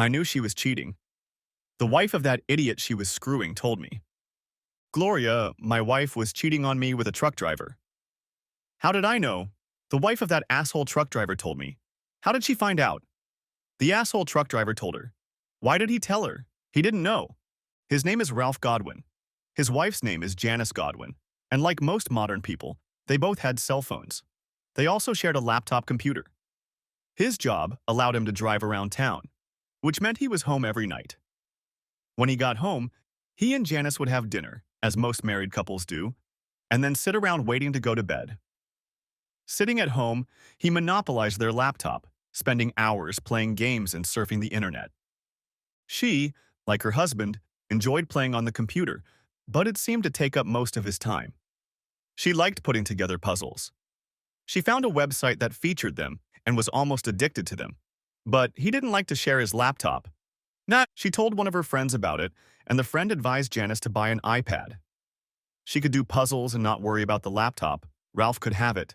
I knew she was cheating. The wife of that idiot she was screwing told me. Gloria, my wife, was cheating on me with a truck driver. How did I know? The wife of that asshole truck driver told me. How did she find out? The asshole truck driver told her. Why did he tell her? He didn't know. His name is Ralph Godwin. His wife's name is Janice Godwin. And like most modern people, they both had cell phones. They also shared a laptop computer. His job allowed him to drive around town, which meant he was home every night. When he got home, he and Janice would have dinner, as most married couples do, and then sit around waiting to go to bed. Sitting at home, he monopolized their laptop, spending hours playing games and surfing the internet. She, like her husband, enjoyed playing on the computer, but it seemed to take up most of his time. She liked putting together puzzles. She found a website that featured them and was almost addicted to them, but he didn't like to share his laptop. She told one of her friends about it, and the friend advised Janice to buy an iPad. She could do puzzles and not worry about the laptop. Ralph could have it.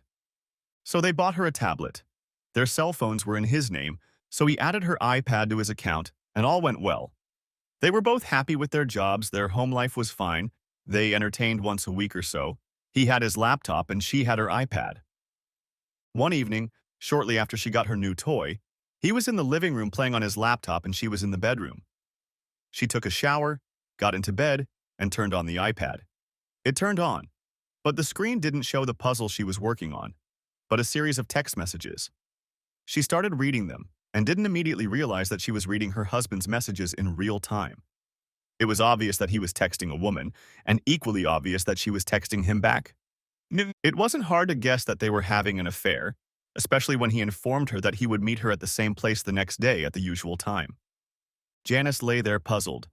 So they bought her a tablet. Their cell phones were in his name, so he added her iPad to his account, and all went well. They were both happy with their jobs, their home life was fine, they entertained once a week or so. He had his laptop and she had her iPad. One evening, shortly after she got her new toy, he was in the living room playing on his laptop and she was in the bedroom. She took a shower, got into bed, and turned on the iPad. It turned on, but the screen didn't show the puzzle she was working on, but a series of text messages. She started reading them and didn't immediately realize that she was reading her husband's messages in real time. It was obvious that he was texting a woman, and equally obvious that she was texting him back. It wasn't hard to guess that they were having an affair, especially when he informed her that he would meet her at the same place the next day at the usual time. Janice lay there puzzled,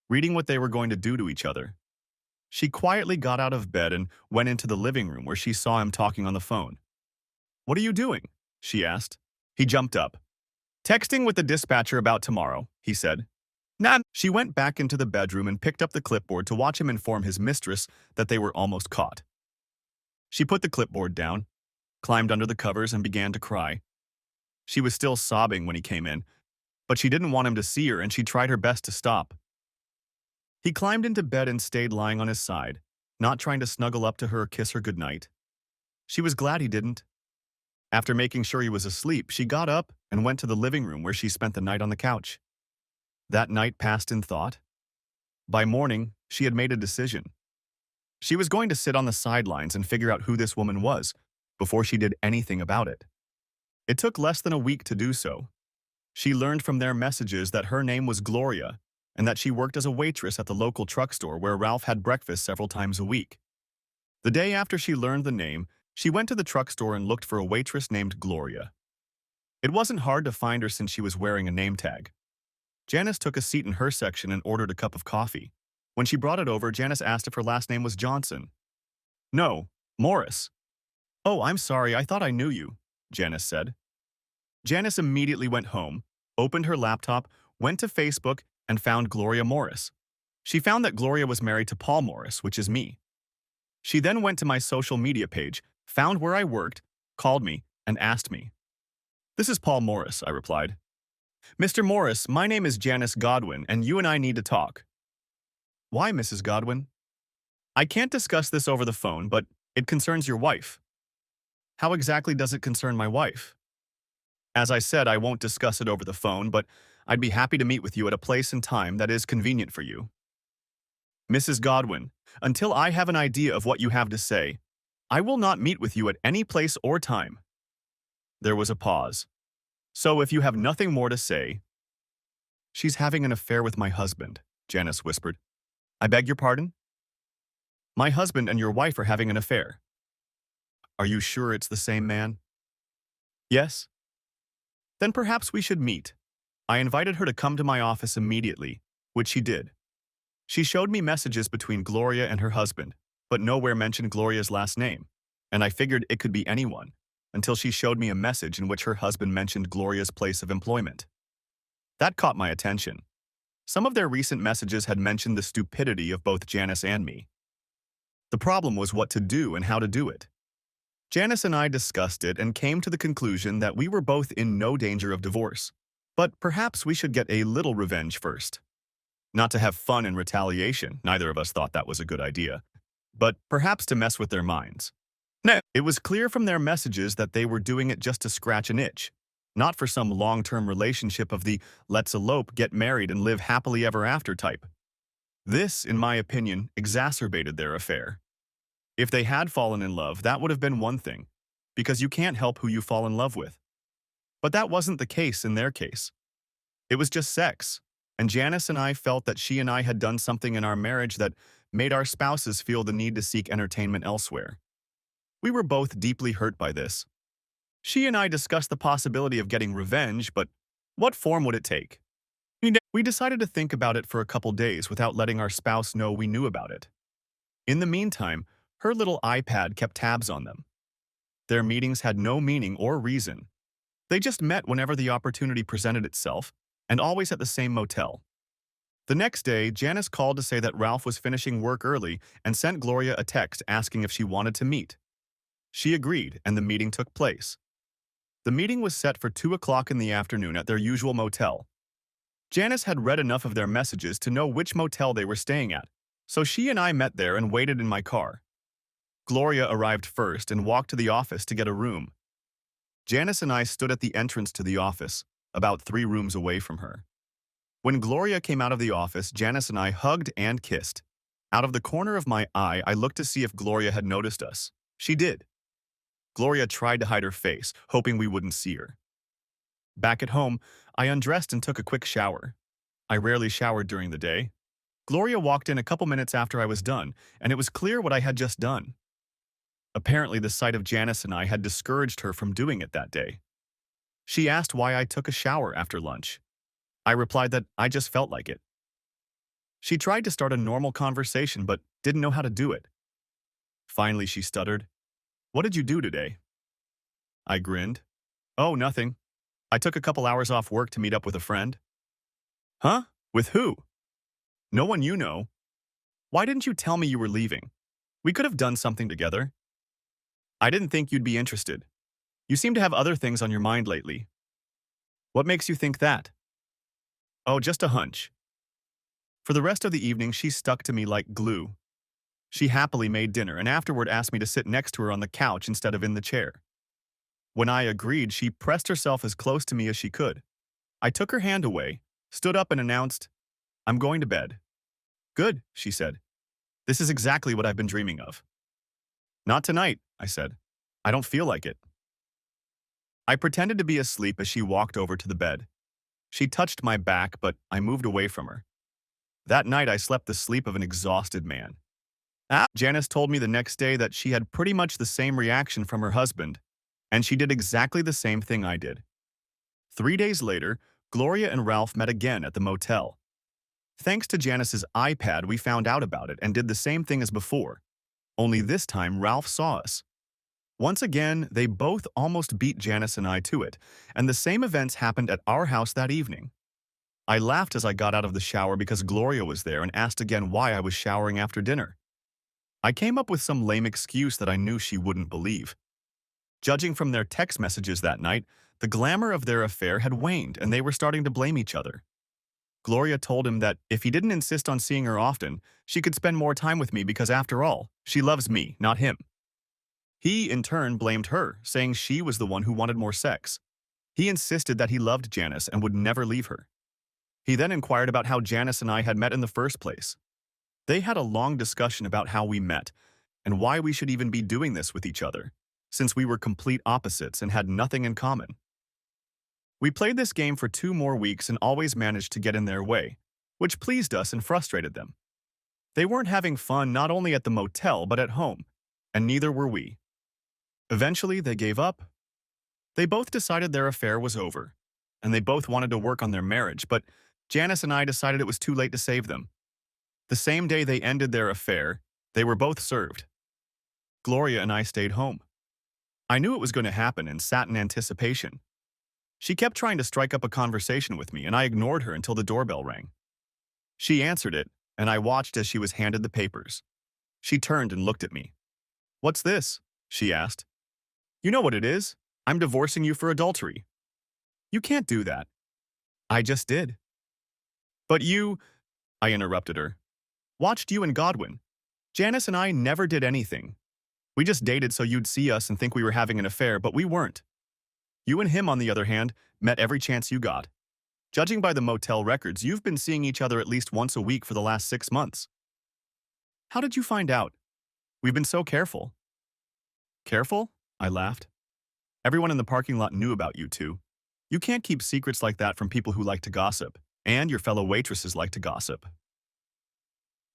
reading what they were going to do to each other. She quietly got out of bed and went into the living room where she saw him talking on the phone. "What are you doing?" she asked. He jumped up. "Texting with the dispatcher about tomorrow," he said. Nah. She went back into the bedroom and picked up the clipboard to watch him inform his mistress that they were almost caught. She put the clipboard down, climbed under the covers, and began to cry. She was still sobbing when he came in, but she didn't want him to see her and she tried her best to stop. He climbed into bed and stayed lying on his side, not trying to snuggle up to her or kiss her goodnight. She was glad he didn't. After making sure he was asleep, she got up and went to the living room where she spent the night on the couch. That night passed in thought. By morning, she had made a decision. She was going to sit on the sidelines and figure out who this woman was before she did anything about it. It took less than a week to do so. She learned from their messages that her name was Gloria and that she worked as a waitress at the local truck store where Ralph had breakfast several times a week. The day after she learned the name, she went to the truck store and looked for a waitress named Gloria. It wasn't hard to find her since she was wearing a name tag. Janice took a seat in her section and ordered a cup of coffee. When she brought it over, Janice asked if her last name was Johnson. "No, Morris." "Oh, I'm sorry, I thought I knew you," Janice said. Janice immediately went home, opened her laptop, went to Facebook, and found Gloria Morris. She found that Gloria was married to Paul Morris, which is me. She then went to my social media page, found where I worked, called me, and asked me. "This is Paul Morris," I replied. "Mr. Morris, my name is Janice Godwin, and you and I need to talk." "Why, Mrs. Godwin?" "I can't discuss this over the phone, but it concerns your wife." "How exactly does it concern my wife?" "As I said, I won't discuss it over the phone, but I'd be happy to meet with you at a place and time that is convenient for you." "Mrs. Godwin, until I have an idea of what you have to say, I will not meet with you at any place or time." There was a pause. "So if you have nothing more to say—" "She's having an affair with my husband," Janice whispered. "I beg your pardon?" "My husband and your wife are having an affair." "Are you sure it's the same man?" "Yes." "Then perhaps we should meet." I invited her to come to my office immediately, which she did. She showed me messages between Gloria and her husband, but nowhere mentioned Gloria's last name, and I figured it could be anyone, until she showed me a message in which her husband mentioned Gloria's place of employment. That caught my attention. Some of their recent messages had mentioned the stupidity of both Janice and me. The problem was what to do and how to do it. Janice and I discussed it and came to the conclusion that we were both in no danger of divorce. But perhaps we should get a little revenge first. Not to have fun and retaliation, neither of us thought that was a good idea, but perhaps to mess with their minds. No. It was clear from their messages that they were doing it just to scratch an itch, not for some long-term relationship of the let's elope, get married, and live happily ever after type. This, in my opinion, exacerbated their affair. If they had fallen in love, that would have been one thing, because you can't help who you fall in love with. But that wasn't the case in their case. It was just sex, and Janice and I felt that she and I had done something in our marriage that made our spouses feel the need to seek entertainment elsewhere. We were both deeply hurt by this. She and I discussed the possibility of getting revenge, but what form would it take? We decided to think about it for a couple days without letting our spouse know we knew about it. In the meantime, her little iPad kept tabs on them. Their meetings had no meaning or reason. They just met whenever the opportunity presented itself, and always at the same motel. The next day, Janice called to say that Ralph was finishing work early and sent Gloria a text asking if she wanted to meet. She agreed, and the meeting took place. The meeting was set for 2 o'clock in the afternoon at their usual motel. Janice had read enough of their messages to know which motel they were staying at, so she and I met there and waited in my car. Gloria arrived first and walked to the office to get a room. Janice and I stood at the entrance to the office, about 3 rooms away from her. When Gloria came out of the office, Janice and I hugged and kissed. Out of the corner of my eye, I looked to see if Gloria had noticed us. She did. Gloria tried to hide her face, hoping we wouldn't see her. Back at home, I undressed and took a quick shower. I rarely showered during the day. Gloria walked in a couple minutes after I was done, and it was clear what I had just done. Apparently, the sight of Janice and I had discouraged her from doing it that day. She asked why I took a shower after lunch. I replied that I just felt like it. She tried to start a normal conversation but didn't know how to do it. Finally, she stuttered, "What did you do today?" I grinned. "Oh, nothing. I took a couple hours off work to meet up with a friend." "Huh? With who?" "No one you know." "Why didn't you tell me you were leaving? We could have done something together." "I didn't think you'd be interested. You seem to have other things on your mind lately." "What makes you think that?" "Oh, just a hunch." For the rest of the evening, she stuck to me like glue. She happily made dinner and afterward asked me to sit next to her on the couch instead of in the chair. When I agreed, she pressed herself as close to me as she could. I took her hand away, stood up and announced, "I'm going to bed." "Good," she said. "This is exactly what I've been dreaming of." "Not tonight," I said. "I don't feel like it." I pretended to be asleep as she walked over to the bed. She touched my back, but I moved away from her. That night, I slept the sleep of an exhausted man. Janice told me the next day that she had pretty much the same reaction from her husband, and she did exactly the same thing I did. 3 days later, Gloria and Ralph met again at the motel. Thanks to Janice's iPad, we found out about it and did the same thing as before, only this time Ralph saw us. Once again, they both almost beat Janice and I to it, and the same events happened at our house that evening. I laughed as I got out of the shower because Gloria was there and asked again why I was showering after dinner. I came up with some lame excuse that I knew she wouldn't believe. Judging from their text messages that night, the glamour of their affair had waned and they were starting to blame each other. Gloria told him that if he didn't insist on seeing her often, she could spend more time with me because after all, she loves me, not him. He, in turn, blamed her, saying she was the one who wanted more sex. He insisted that he loved Janice and would never leave her. He then inquired about how Janice and I had met in the first place. They had a long discussion about how we met and why we should even be doing this with each other, since we were complete opposites and had nothing in common. We played this game for 2 more weeks and always managed to get in their way, which pleased us and frustrated them. They weren't having fun not only at the motel but at home, and neither were we. Eventually, they gave up. They both decided their affair was over, and they both wanted to work on their marriage, but Janice and I decided it was too late to save them. The same day they ended their affair, they were both served. Gloria and I stayed home. I knew it was going to happen and sat in anticipation. She kept trying to strike up a conversation with me, and I ignored her until the doorbell rang. She answered it, and I watched as she was handed the papers. She turned and looked at me. "What's this?" she asked. "You know what it is. I'm divorcing you for adultery." "You can't do that." I just did. But you, I interrupted her, watched you and Godwin. Janice and I never did anything. We just dated so you'd see us and think we were having an affair, but we weren't. You and him, on the other hand, met every chance you got. Judging by the motel records, you've been seeing each other at least once a week for the last 6 months. How did you find out? We've been so careful. Careful? I laughed. Everyone in the parking lot knew about you two. You can't keep secrets like that from people who like to gossip, and your fellow waitresses like to gossip.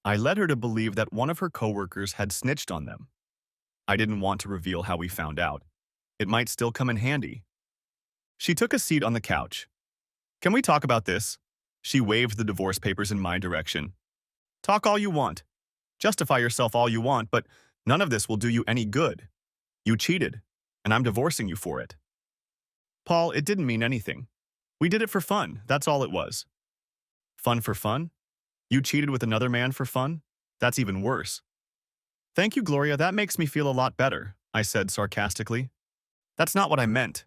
I led her to believe that one of her coworkers had snitched on them. I didn't want to reveal how we found out. It might still come in handy. She took a seat on the couch. Can we talk about this? She waved the divorce papers in my direction. Talk all you want. Justify yourself all you want, but none of this will do you any good. You cheated, and I'm divorcing you for it. Paul, it didn't mean anything. We did it for fun, that's all it was. Fun for fun? You cheated with another man for fun? That's even worse. Thank you, Gloria, that makes me feel a lot better, I said sarcastically. That's not what I meant.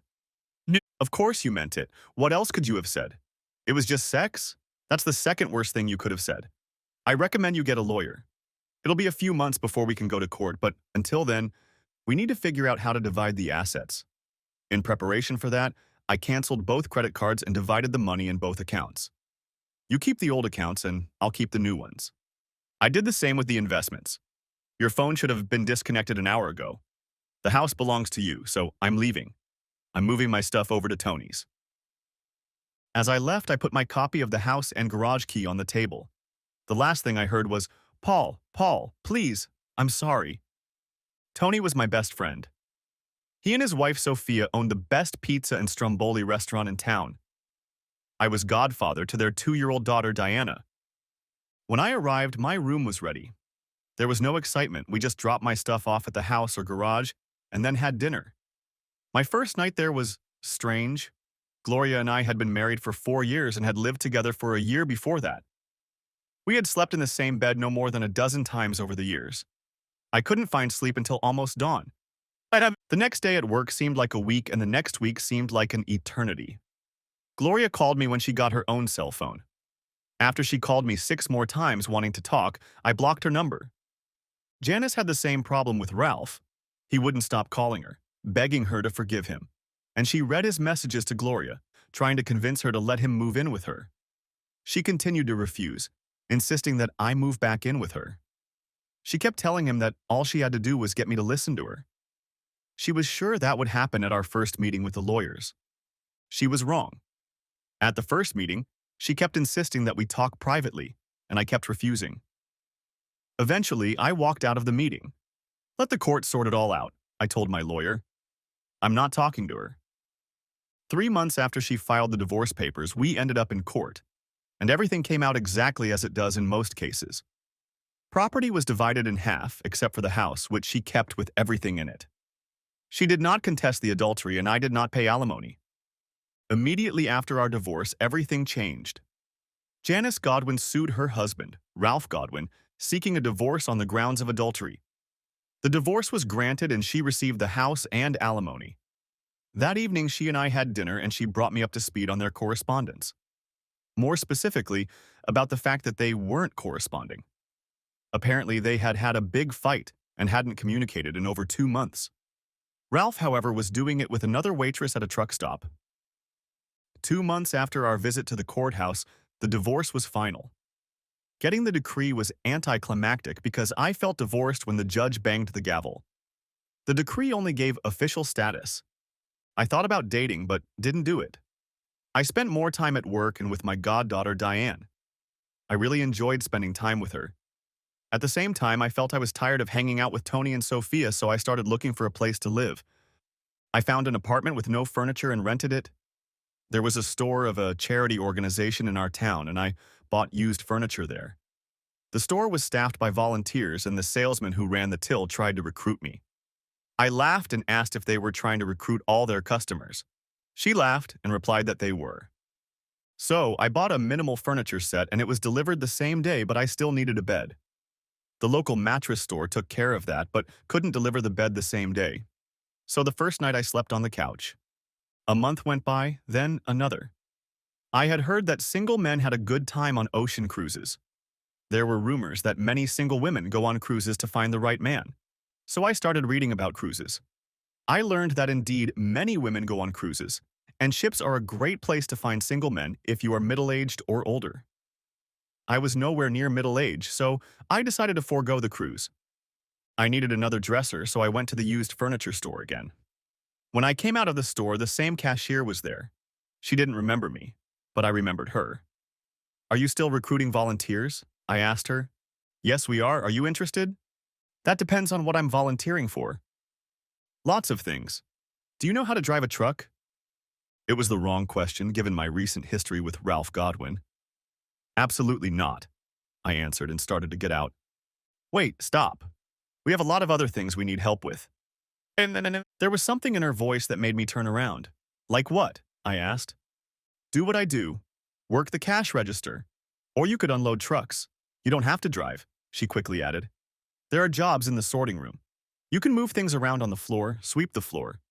Of course you meant it. What else could you have said? It was just sex? That's the second worst thing you could have said. I recommend you get a lawyer. It'll be a few months before we can go to court, but until then, we need to figure out how to divide the assets. In preparation for that, I canceled both credit cards and divided the money in both accounts. You keep the old accounts and I'll keep the new ones. I did the same with the investments. Your phone should have been disconnected an hour ago. The house belongs to you, so I'm leaving. I'm moving my stuff over to Tony's. As I left, I put my copy of the house and garage key on the table. The last thing I heard was, Paul, please, I'm sorry. Tony was my best friend. He and his wife Sophia owned the best pizza and stromboli restaurant in town. I was godfather to their 2-year-old daughter Diana. When I arrived, my room was ready. There was no excitement. We just dropped my stuff off at the house or garage and then had dinner. My first night there was strange. Gloria and I had been married for 4 years and had lived together for a year before that. We had slept in the same bed no more than a dozen times over the years. I couldn't find sleep until almost dawn. The next day at work seemed like a week, and the next week seemed like an eternity. Gloria called me when she got her own cell phone. After she called me 6 more times wanting to talk, I blocked her number. Janice had the same problem with Ralph. He wouldn't stop calling her, begging her to forgive him. And she read his messages to Gloria, trying to convince her to let him move in with her. She continued to refuse, insisting that I move back in with her. She kept telling him that all she had to do was get me to listen to her. She was sure that would happen at our first meeting with the lawyers. She was wrong. At the first meeting, she kept insisting that we talk privately, and I kept refusing. Eventually, I walked out of the meeting. Let the court sort it all out, I told my lawyer. I'm not talking to her. 3 months after she filed the divorce papers, we ended up in court, and everything came out exactly as it does in most cases. Property was divided in half, except for the house, which she kept with everything in it. She did not contest the adultery, and I did not pay alimony. Immediately after our divorce, everything changed. Janice Godwin sued her husband, Ralph Godwin, seeking a divorce on the grounds of adultery. The divorce was granted and she received the house and alimony. That evening, she and I had dinner and she brought me up to speed on their correspondence. More specifically, about the fact that they weren't corresponding. Apparently, they had had a big fight and hadn't communicated in over 2 months. Ralph, however, was doing it with another waitress at a truck stop. 2 months after our visit to the courthouse, the divorce was final. Getting the decree was anticlimactic because I felt divorced when the judge banged the gavel. The decree only gave official status. I thought about dating, but didn't do it. I spent more time at work and with my goddaughter Diane. I really enjoyed spending time with her. At the same time, I felt I was tired of hanging out with Tony and Sophia, so I started looking for a place to live. I found an apartment with no furniture and rented it. There was a store of a charity organization in our town, and I bought used furniture there. The store was staffed by volunteers, and the salesman who ran the till tried to recruit me. I laughed and asked if they were trying to recruit all their customers. She laughed and replied that they were. So, I bought a minimal furniture set, and it was delivered the same day, but I still needed a bed. The local mattress store took care of that, but couldn't deliver the bed the same day. So the first night I slept on the couch. A month went by, then another. I had heard that single men had a good time on ocean cruises. There were rumors that many single women go on cruises to find the right man. So I started reading about cruises. I learned that indeed many women go on cruises, and ships are a great place to find single men if you are middle-aged or older. I was nowhere near middle age, so I decided to forego the cruise. I needed another dresser, so I went to the used furniture store again. When I came out of the store, the same cashier was there. She didn't remember me, but I remembered her. "Are you still recruiting volunteers?" I asked her. "Yes, we are. Are you interested?" "That depends on what I'm volunteering for." "Lots of things. Do you know how to drive a truck?" It was the wrong question given my recent history with Ralph Godwin. "Absolutely not," I answered and started to get out. "Wait, stop. We have a lot of other things we need help with." There was something in her voice that made me turn around. "Like what?" I asked. "Do what I do. Work the cash register. Or you could unload trucks. You don't have to drive," she quickly added. "There are jobs in the sorting room. You can move things around on the floor, sweep the floor.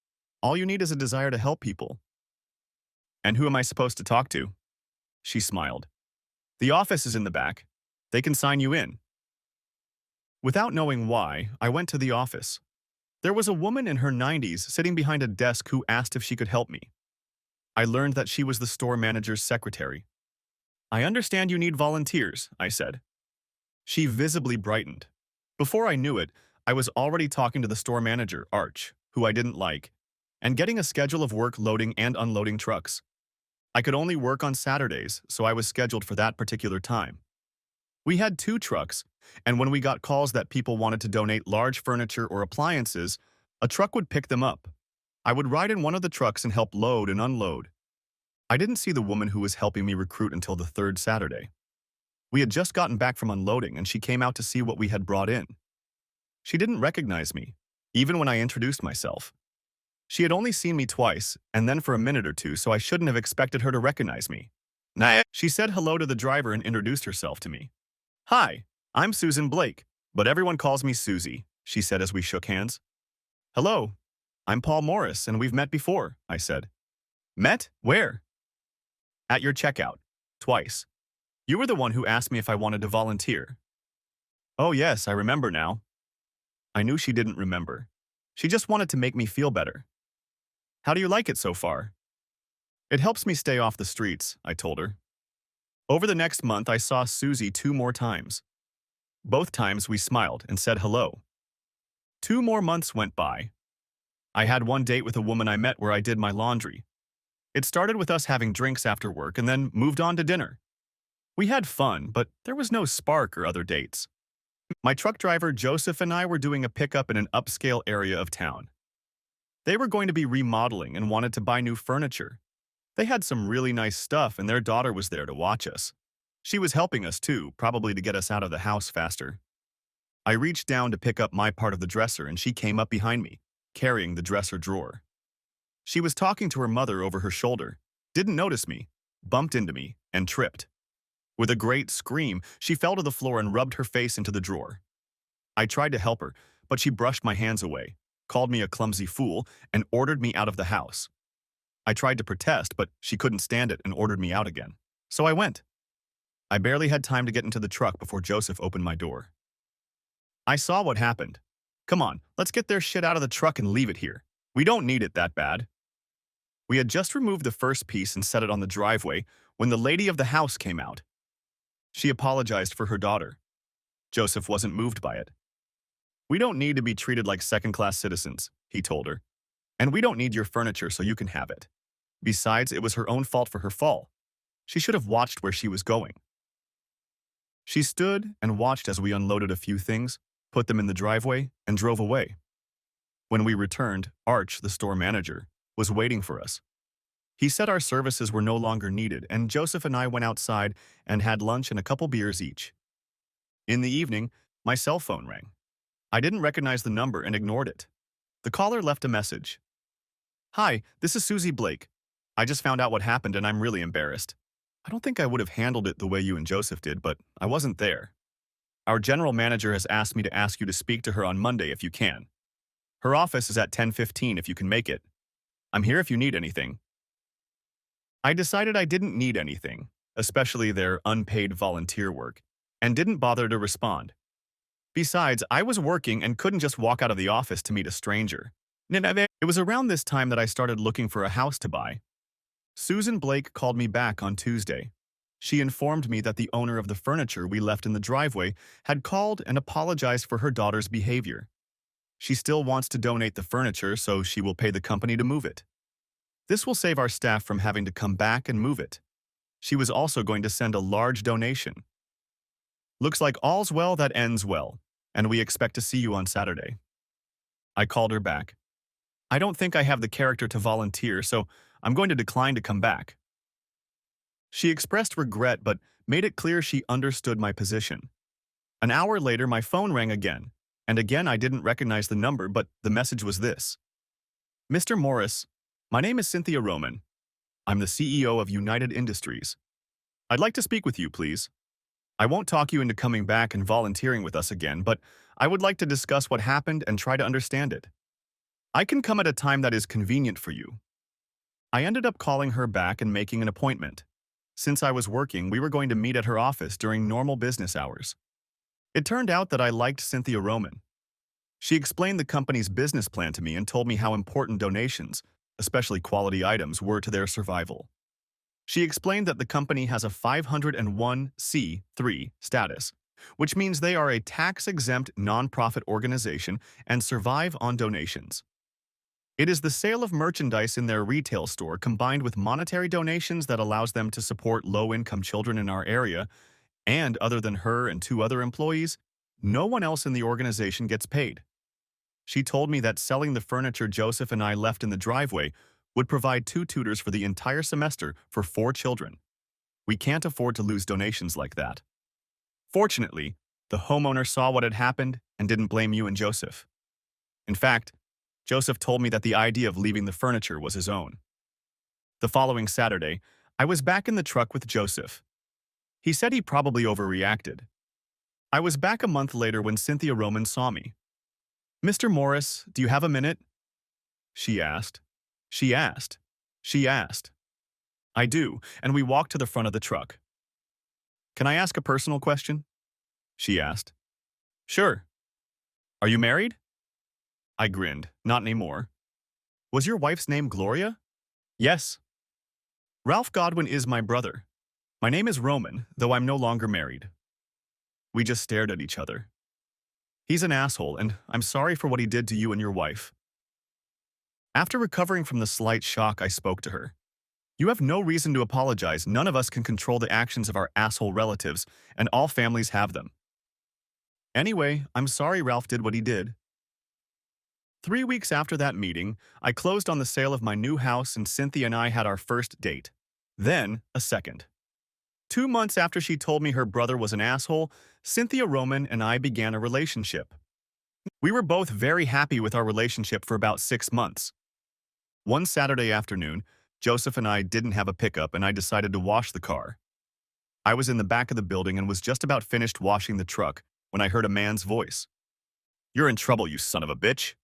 All you need is a desire to help people." "And who am I supposed to talk to?" She smiled. "The office is in the back. They can sign you in." Without knowing why, I went to the office. There was a woman in her 90s sitting behind a desk who asked if she could help me. I learned that she was the store manager's secretary. "I understand you need volunteers," I said. She visibly brightened. Before I knew it, I was already talking to the store manager, Arch, who I didn't like, and getting a schedule of work loading and unloading trucks. I could only work on Saturdays, so I was scheduled for that particular time. We had 2 trucks, and when we got calls that people wanted to donate large furniture or appliances, a truck would pick them up. I would ride in one of the trucks and help load and unload. I didn't see the woman who was helping me recruit until the 3rd Saturday. We had just gotten back from unloading, and she came out to see what we had brought in. She didn't recognize me, even when I introduced myself. She had only seen me twice, and then for a minute or two, so I shouldn't have expected her to recognize me. "Nah." She said hello to the driver and introduced herself to me. "Hi, I'm Susan Blake, but everyone calls me Susie," she said as we shook hands. "Hello, I'm Paul Morris, and we've met before," I said. "Met? Where?" "At your checkout. Twice. You were the one who asked me if I wanted to volunteer." "Oh yes, I remember now." I knew she didn't remember. She just wanted to make me feel better. "How do you like it so far?" "It helps me stay off the streets," I told her. Over the next month, I saw Susie 2 more times. Both times we smiled and said hello. 2 more months went by. I had one date with a woman I met where I did my laundry. It started with us having drinks after work and then moved on to dinner. We had fun, but there was no spark or other dates. My truck driver Joseph and I were doing a pickup in an upscale area of town. They were going to be remodeling and wanted to buy new furniture. They had some really nice stuff, and their daughter was there to watch us. She was helping us too, probably to get us out of the house faster. I reached down to pick up my part of the dresser, and she came up behind me, carrying the dresser drawer. She was talking to her mother over her shoulder, didn't notice me, bumped into me, and tripped. With a great scream, she fell to the floor and rubbed her face into the drawer. I tried to help her, but she brushed my hands away, called me a clumsy fool, and ordered me out of the house. I tried to protest, but she couldn't stand it and ordered me out again. So I went. I barely had time to get into the truck before Joseph opened my door. I saw what happened. "Come on, let's get their shit out of the truck and leave it here. We don't need it that bad." We had just removed the first piece and set it on the driveway when the lady of the house came out. She apologized for her daughter. Joseph wasn't moved by it. "We don't need to be treated like second-class citizens," he told her. "And we don't need your furniture so you can have it. Besides, it was her own fault for her fall. She should have watched where she was going." She stood and watched as we unloaded a few things, put them in the driveway, and drove away. When we returned, Arch, the store manager, was waiting for us. He said our services were no longer needed, and Joseph and I went outside and had lunch and a couple beers each. In the evening, my cell phone rang. I didn't recognize the number and ignored it. The caller left a message. "Hi, this is Susie Blake. I just found out what happened and I'm really embarrassed. I don't think I would have handled it the way you and Joseph did, but I wasn't there. Our general manager has asked me to ask you to speak to her on Monday if you can. Her office is at 10:15 if you can make it. I'm here if you need anything." I decided I didn't need anything, especially their unpaid volunteer work, and didn't bother to respond. Besides, I was working and couldn't just walk out of the office to meet a stranger. It was around this time that I started looking for a house to buy. Susan Blake called me back on Tuesday. She informed me that the owner of the furniture we left in the driveway had called and apologized for her daughter's behavior. She still wants to donate the furniture, so she will pay the company to move it. This will save our staff from having to come back and move it. She was also going to send a large donation. Looks like all's well that ends well, and we expect to see you on Saturday. I called her back. I don't think I have the character to volunteer, so I'm going to decline to come back. She expressed regret but made it clear she understood my position. An hour later, my phone rang again, and again I didn't recognize the number, but the message was this. Mr. Morris, my name is Cynthia Roman. I'm the CEO of United Industries. I'd like to speak with you, please. I won't talk you into coming back and volunteering with us again, but I would like to discuss what happened and try to understand it. I can come at a time that is convenient for you. I ended up calling her back and making an appointment. Since I was working, we were going to meet at her office during normal business hours. It turned out that I liked Cynthia Roman. She explained the company's business plan to me and told me how important donations, especially quality items, were to their survival. She explained that the company has a 501c3 status, which means they are a tax-exempt nonprofit organization and survive on donations. It is the sale of merchandise in their retail store combined with monetary donations that allows them to support low-income children in our area, and other than her and two other employees, no one else in the organization gets paid. She told me that selling the furniture Joseph and I left in the driveway would provide 2 tutors for the entire semester for 4 children. We can't afford to lose donations like that. Fortunately, the homeowner saw what had happened and didn't blame you and Joseph. In fact, Joseph told me that the idea of leaving the furniture was his own. The following Saturday, I was back in the truck with Joseph. He said he probably overreacted. I was back a month later when Cynthia Roman saw me. Mr. Morris, do you have a minute? She asked. She asked. She asked. I do, and we walked to the front of the truck. Can I ask a personal question? She asked. Sure. Are you married? I grinned. Not anymore. Was your wife's name Gloria? Yes. Ralph Godwin is my brother. My name is Roman, though I'm no longer married. We just stared at each other. He's an asshole, and I'm sorry for what he did to you and your wife. After recovering from the slight shock, I spoke to her. You have no reason to apologize. None of us can control the actions of our asshole relatives, and all families have them. Anyway, I'm sorry Ralph did what he did. 3 weeks after that meeting, I closed on the sale of my new house and Cynthia and I had our first date. Then, a second. 2 months after she told me her brother was an asshole, Cynthia Roman and I began a relationship. We were both very happy with our relationship for about 6 months. One Saturday afternoon, Joseph and I didn't have a pickup and I decided to wash the car. I was in the back of the building and was just about finished washing the truck when I heard a man's voice. You're in trouble, you son of a bitch.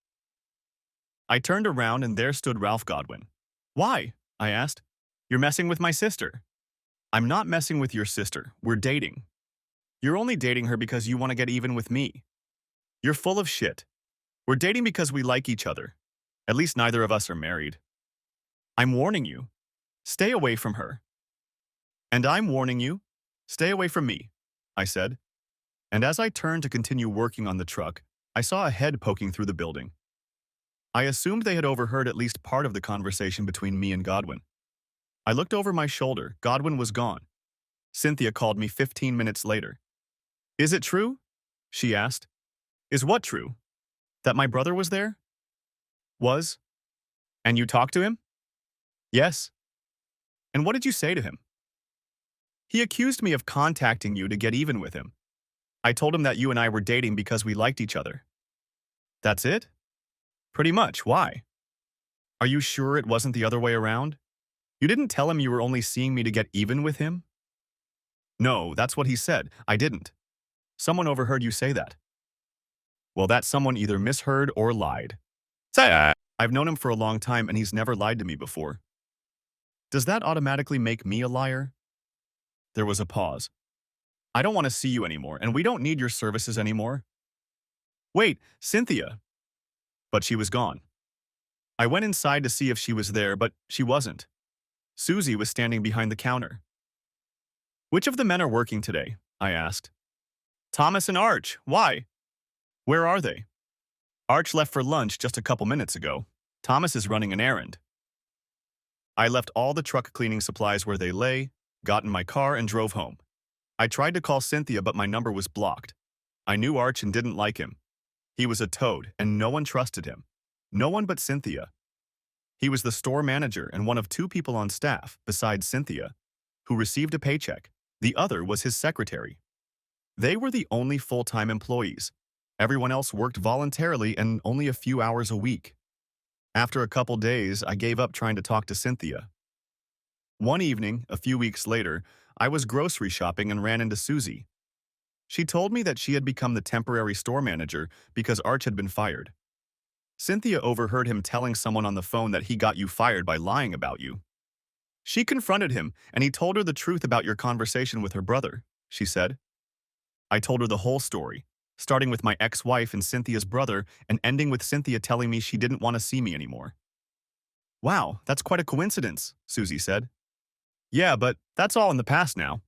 I turned around and there stood Ralph Godwin. Why? I asked. You're messing with my sister. I'm not messing with your sister. We're dating. You're only dating her because you want to get even with me. You're full of shit. We're dating because we like each other. At least neither of us are married. I'm warning you. Stay away from her. And I'm warning you. Stay away from me, I said. And as I turned to continue working on the truck, I saw a head poking through the building. I assumed they had overheard at least part of the conversation between me and Godwin. I looked over my shoulder. Godwin was gone. Cynthia called me 15 minutes later. Is it true? She asked. Is what true? That my brother was there? Was? And you talked to him? Yes. And what did you say to him? He accused me of contacting you to get even with him. I told him that you and I were dating because we liked each other. That's it? Pretty much. Why? Are you sure it wasn't the other way around? You didn't tell him you were only seeing me to get even with him? No, that's what he said. I didn't. Someone overheard you say that. Well, that someone either misheard or lied. Say, I've known him for a long time and he's never lied to me before. Does that automatically make me a liar? There was a pause. I don't want to see you anymore, and we don't need your services anymore. Wait, Cynthia. But she was gone. I went inside to see if she was there, but she wasn't. Susie was standing behind the counter. Which of the men are working today? I asked. Thomas and Arch. Why? Where are they? Arch left for lunch just a couple minutes ago. Thomas is running an errand. I left all the truck cleaning supplies where they lay, got in my car, and drove home. I tried to call Cynthia, but my number was blocked. I knew Arch and didn't like him. He was a toad, and no one trusted him. No one but Cynthia. He was the store manager and one of two people on staff, besides Cynthia, who received a paycheck. The other was his secretary. They were the only full-time employees. Everyone else worked voluntarily and only a few hours a week. After a couple days, I gave up trying to talk to Cynthia. One evening, a few weeks later, I was grocery shopping and ran into Susie. She told me that she had become the temporary store manager because Arch had been fired. Cynthia overheard him telling someone on the phone that he got you fired by lying about you. She confronted him, and he told her the truth about your conversation with her brother, she said. I told her the whole story, starting with my ex-wife and Cynthia's brother and ending with Cynthia telling me she didn't want to see me anymore. Wow, that's quite a coincidence, Susie said. Yeah, but that's all in the past now.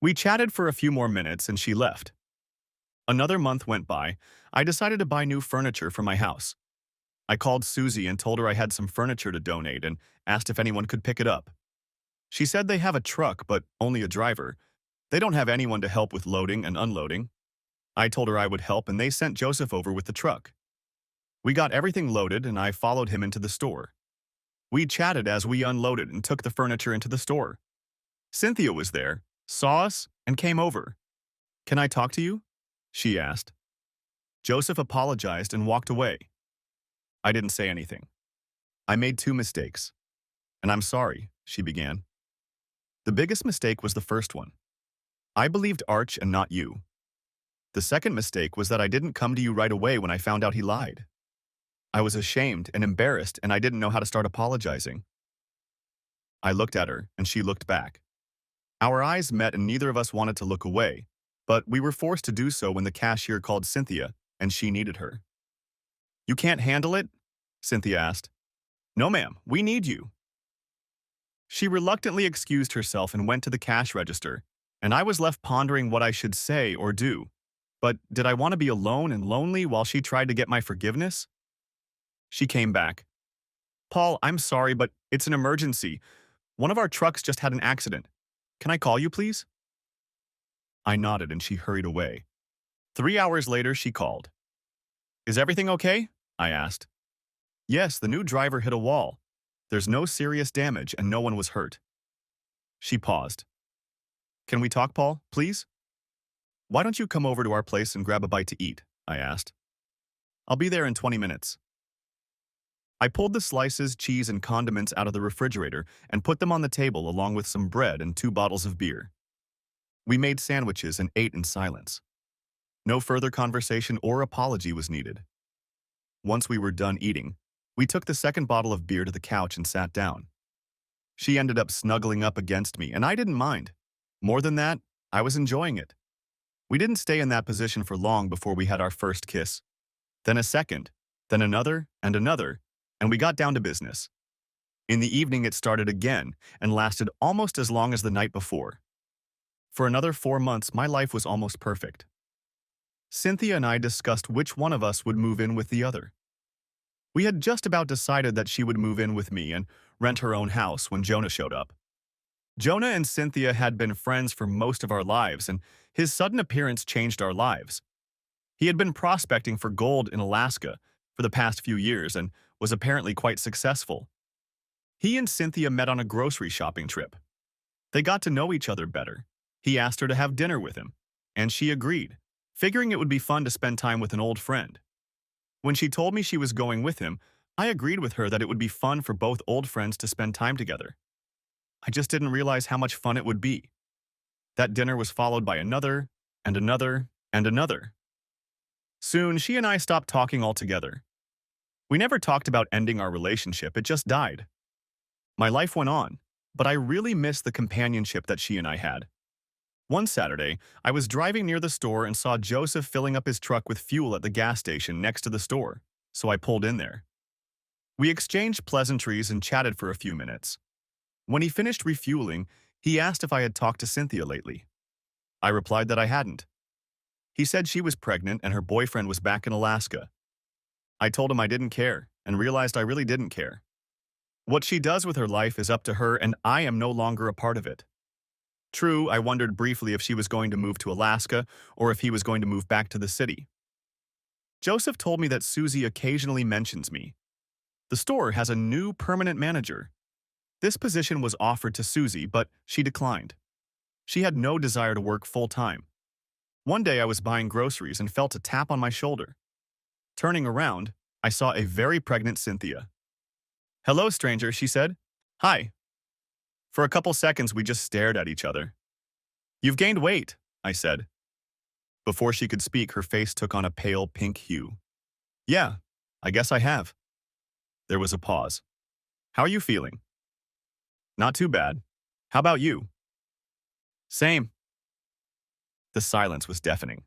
We chatted for a few more minutes and she left. Another month went by. I decided to buy new furniture for my house. I called Susie and told her I had some furniture to donate and asked if anyone could pick it up. She said they have a truck, but only a driver. They don't have anyone to help with loading and unloading. I told her I would help, and they sent Joseph over with the truck. We got everything loaded, and I followed him into the store. We chatted as we unloaded and took the furniture into the store. Cynthia was there, saw us, and came over. Can I talk to you? She asked. Joseph apologized and walked away. I didn't say anything. I made two mistakes. And I'm sorry, she began. The biggest mistake was the first one. I believed Arch and not you. The second mistake was that I didn't come to you right away when I found out he lied. I was ashamed and embarrassed, and I didn't know how to start apologizing. I looked at her, and she looked back. Our eyes met, and neither of us wanted to look away, but we were forced to do so when the cashier called Cynthia, and she needed her. You can't handle it? Cynthia asked. No, ma'am, we need you. She reluctantly excused herself and went to the cash register, and I was left pondering what I should say or do. But did I want to be alone and lonely while she tried to get my forgiveness? She came back. Paul, I'm sorry, but it's an emergency. One of our trucks just had an accident. Can I call you, please? I nodded and she hurried away. 3 hours later, she called. Is everything okay? I asked. Yes, the new driver hit a wall. There's no serious damage and no one was hurt. She paused. Can we talk, Paul, please? Why don't you come over to our place and grab a bite to eat? I asked. I'll be there in 20 minutes. I pulled the slices, cheese, and condiments out of the refrigerator and put them on the table along with some bread and 2 bottles of beer. We made sandwiches and ate in silence. No further conversation or apology was needed. Once we were done eating, we took the second bottle of beer to the couch and sat down. She ended up snuggling up against me, and I didn't mind. More than that, I was enjoying it. We didn't stay in that position for long before we had our first kiss. Then a second, then another, and we got down to business. In the evening, it started again and lasted almost as long as the night before. For another 4 months, my life was almost perfect. Cynthia and I discussed which one of us would move in with the other. We had just about decided that she would move in with me and rent her own house when Jonah showed up. Jonah and Cynthia had been friends for most of our lives, and his sudden appearance changed our lives. He had been prospecting for gold in Alaska for the past few years and was apparently quite successful. He and Cynthia met on a grocery shopping trip. They got to know each other better. He asked her to have dinner with him, and she agreed, figuring it would be fun to spend time with an old friend. When she told me she was going with him, I agreed with her that it would be fun for both old friends to spend time together. I just didn't realize how much fun it would be. That dinner was followed by another, and another, and another. Soon, she and I stopped talking altogether. We never talked about ending our relationship, it just died. My life went on, but I really missed the companionship that she and I had. One Saturday, I was driving near the store and saw Joseph filling up his truck with fuel at the gas station next to the store, so I pulled in there. We exchanged pleasantries and chatted for a few minutes. When he finished refueling, he asked if I had talked to Cynthia lately. I replied that I hadn't. He said she was pregnant and her boyfriend was back in Alaska. I told him I didn't care and realized I really didn't care. What she does with her life is up to her and I am no longer a part of it. True, I wondered briefly if she was going to move to Alaska or if he was going to move back to the city. Joseph told me that Susie occasionally mentions me. The store has a new permanent manager. This position was offered to Susie, but she declined. She had no desire to work full-time. One day I was buying groceries and felt a tap on my shoulder. Turning around, I saw a very pregnant Cynthia. "Hello, stranger," she said. "Hi." For a couple seconds, we just stared at each other. "You've gained weight," I said. Before she could speak, her face took on a pale pink hue. "Yeah, I guess I have." There was a pause. "How are you feeling?" "Not too bad. How about you?" "Same." The silence was deafening.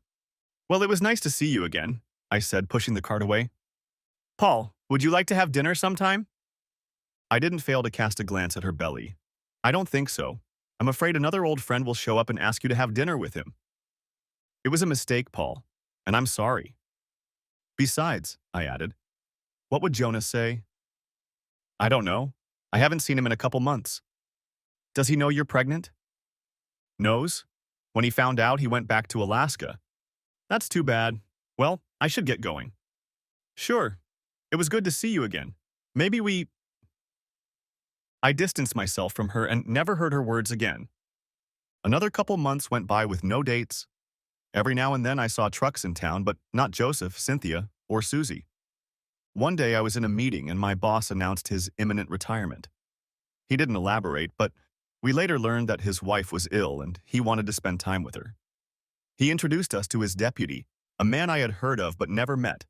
"Well, it was nice to see you again," I said, pushing the cart away. "Paul, would you like to have dinner sometime?" I didn't fail to cast a glance at her belly. "I don't think so. I'm afraid another old friend will show up and ask you to have dinner with him." "It was a mistake, Paul, and I'm sorry." "Besides," I added, "what would Jonas say?" "I don't know. I haven't seen him in a couple months." "Does he know you're pregnant?" "Knows. When he found out, he went back to Alaska." "That's too bad. Well, I should get going." "Sure. It was good to see you again. Maybe we—" I distanced myself from her and never heard her words again. Another couple months went by with no dates. Every now and then I saw trucks in town, but not Joseph, Cynthia, or Susie. One day I was in a meeting and my boss announced his imminent retirement. He didn't elaborate, but we later learned that his wife was ill and he wanted to spend time with her. He introduced us to his deputy, a man I had heard of but never met.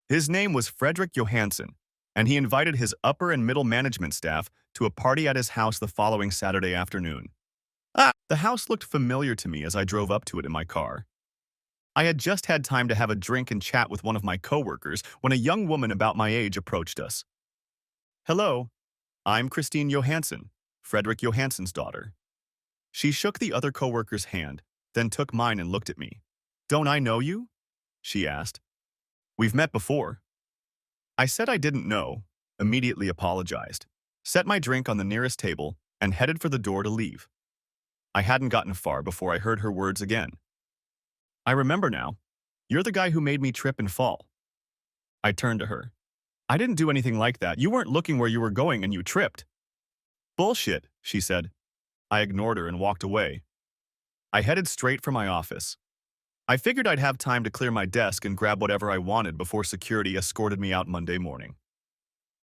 His name was Frederick Johansson, and he invited his upper and middle management staff to a party at his house the following Saturday afternoon. The house looked familiar to me as I drove up to it in my car. I had just had time to have a drink and chat with one of my coworkers when a young woman about my age approached us. "Hello, I'm Christine Johansson, Frederick Johansson's daughter." She shook the other coworker's hand, then took mine and looked at me. "Don't I know you?" she asked. "We've met before." I said I didn't know, immediately apologized, set my drink on the nearest table, and headed for the door to leave. I hadn't gotten far before I heard her words again. "I remember now. You're the guy who made me trip and fall." I turned to her. "I didn't do anything like that. You weren't looking where you were going and you tripped." "Bullshit," she said. I ignored her and walked away. I headed straight for my office. I figured I'd have time to clear my desk and grab whatever I wanted before security escorted me out Monday morning.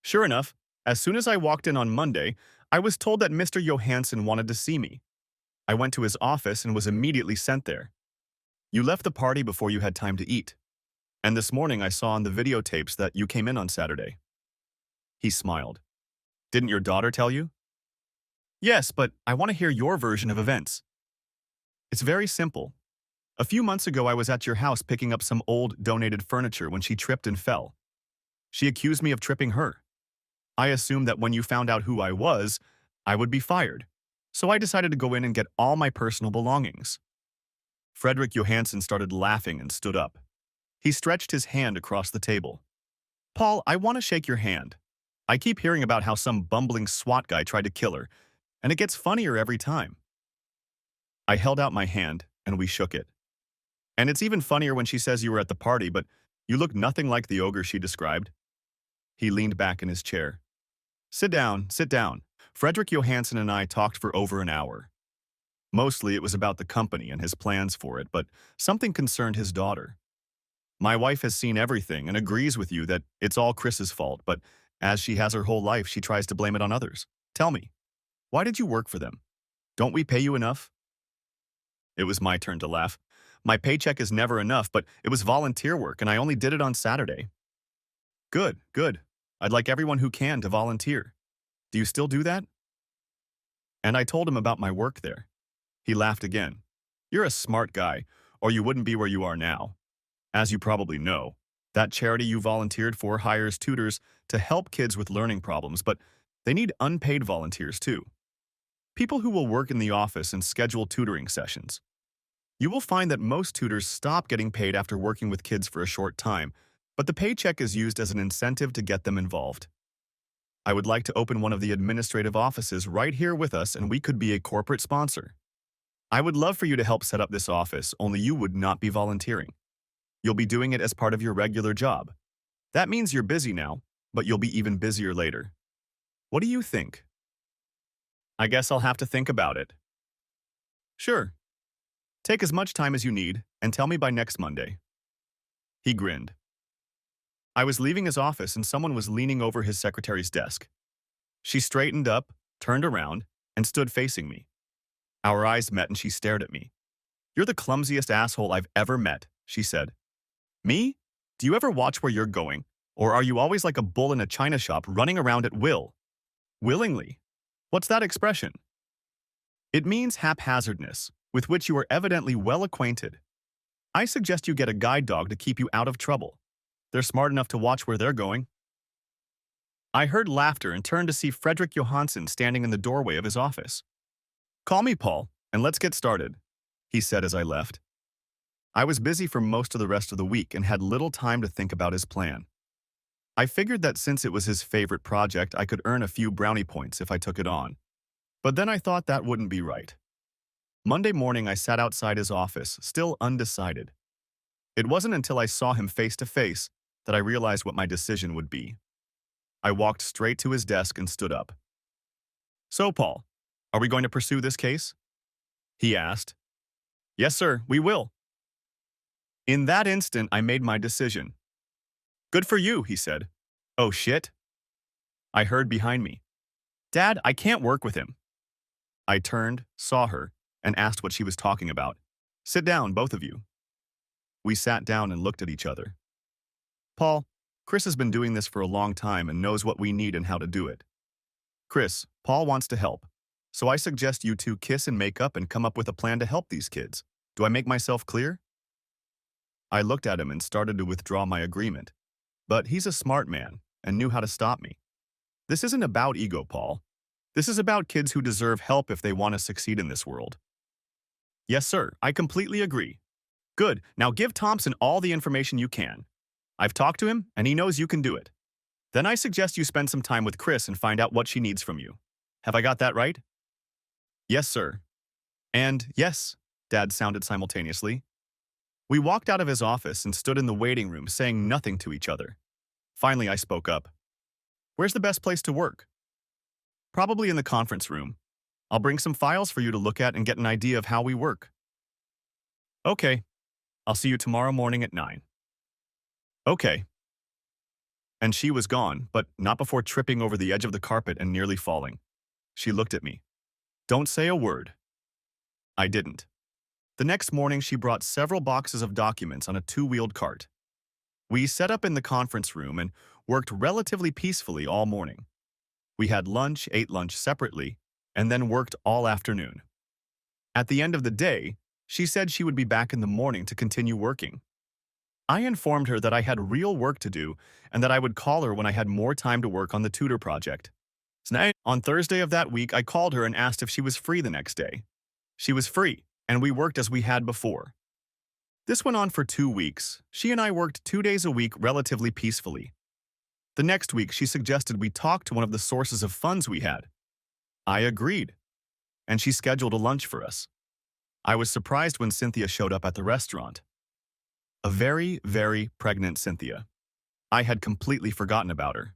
Sure enough, as soon as I walked in on Monday, I was told that Mr. Johansson wanted to see me. I went to his office and was immediately sent there. "You left the party before you had time to eat. And this morning I saw on the videotapes that you came in on Saturday." He smiled. "Didn't your daughter tell you?" "Yes, but I want to hear your version of events." "It's very simple. A few months ago I was at your house picking up some old donated furniture when she tripped and fell. She accused me of tripping her. I assumed that when you found out who I was, I would be fired. So I decided to go in and get all my personal belongings." Frederick Johansson started laughing and stood up. He stretched his hand across the table. "Paul, I want to shake your hand. I keep hearing about how some bumbling SWAT guy tried to kill her, and it gets funnier every time." I held out my hand, and we shook it. "And it's even funnier when she says you were at the party, but you look nothing like the ogre she described." He leaned back in his chair. Sit down, sit down." Frederick Johansson and I talked for over an hour. Mostly it was about the company and his plans for it, but something concerned his daughter. "My wife has seen everything and agrees with you that it's all Chris's fault, but as she has her whole life, she tries to blame it on others. Tell me, why did you work for them? Don't we pay you enough?" It was my turn to laugh. "My paycheck is never enough, but it was volunteer work and I only did it on Saturday." "Good, good. I'd like everyone who can to volunteer." Do you still do that? And I told him about my work there. He laughed again. You're a smart guy, or you wouldn't be where you are now. As you probably know, that charity you volunteered for hires tutors to help kids with learning problems, but they need unpaid volunteers too. People who will work in the office and schedule tutoring sessions. You will find that most tutors stop getting paid after working with kids for a short time, but the paycheck is used as an incentive to get them involved. I would like to open one of the administrative offices right here with us, and we could be a corporate sponsor. I would love for you to help set up this office, only you would not be volunteering. You'll be doing it as part of your regular job. That means you're busy now, but you'll be even busier later. What do you think? I guess I'll have to think about it. Sure. Take as much time as you need and tell me by next Monday. He grinned. I was leaving his office and someone was leaning over his secretary's desk. She straightened up, turned around, and stood facing me. Our eyes met and she stared at me. You're the clumsiest asshole I've ever met, she said. Me? Do you ever watch where you're going? Or are you always like a bull in a china shop running around at will? Willingly. What's that expression? It means haphazardness, with which you are evidently well acquainted. I suggest you get a guide dog to keep you out of trouble. They're smart enough to watch where they're going. I heard laughter and turned to see Frederick Johansson standing in the doorway of his office. Call me Paul, and let's get started, he said as I left. I was busy for most of the rest of the week and had little time to think about his plan. I figured that since it was his favorite project, I could earn a few brownie points if I took it on. But then I thought that wouldn't be right. Monday morning, I sat outside his office, still undecided. It wasn't until I saw him face to face that I realized what my decision would be. I walked straight to his desk and stood up. So, Paul, are we going to pursue this case? He asked. Yes, sir, we will. In that instant, I made my decision. Good for you, he said. Oh, shit. I heard behind me. Dad, I can't work with him. I turned, saw her, and asked what she was talking about. Sit down, both of you. We sat down and looked at each other. Paul, Chris has been doing this for a long time and knows what we need and how to do it. Chris, Paul wants to help, so I suggest you two kiss and make up and come up with a plan to help these kids. Do I make myself clear? I looked at him and started to withdraw my agreement. But he's a smart man and knew how to stop me. This isn't about ego, Paul. This is about kids who deserve help if they want to succeed in this world. Yes, sir, I completely agree. Good, now give Thompson all the information you can. I've talked to him, and he knows you can do it. Then I suggest you spend some time with Chris and find out what she needs from you. Have I got that right? Yes, sir. And yes, Dad sounded simultaneously. We walked out of his office and stood in the waiting room saying nothing to each other. Finally, I spoke up. Where's the best place to work? Probably in the conference room. I'll bring some files for you to look at and get an idea of how we work. Okay. I'll see you tomorrow morning at 9. Okay. And she was gone, but not before tripping over the edge of the carpet and nearly falling. She looked at me. Don't say a word. I didn't. The next morning, she brought several boxes of documents on a two-wheeled cart. We set up in the conference room and worked relatively peacefully all morning. We had lunch, ate lunch separately, and then worked all afternoon. At the end of the day, she said she would be back in the morning to continue working. I informed her that I had real work to do and that I would call her when I had more time to work on the tutor project. On Thursday of that week, I called her and asked if she was free the next day. She was free, and we worked as we had before. This went on for 2 weeks. She and I worked 2 days a week relatively peacefully. The next week, she suggested we talk to one of the sources of funds we had. I agreed, and she scheduled a lunch for us. I was surprised when Cynthia showed up at the restaurant. A very, very pregnant Cynthia. I had completely forgotten about her.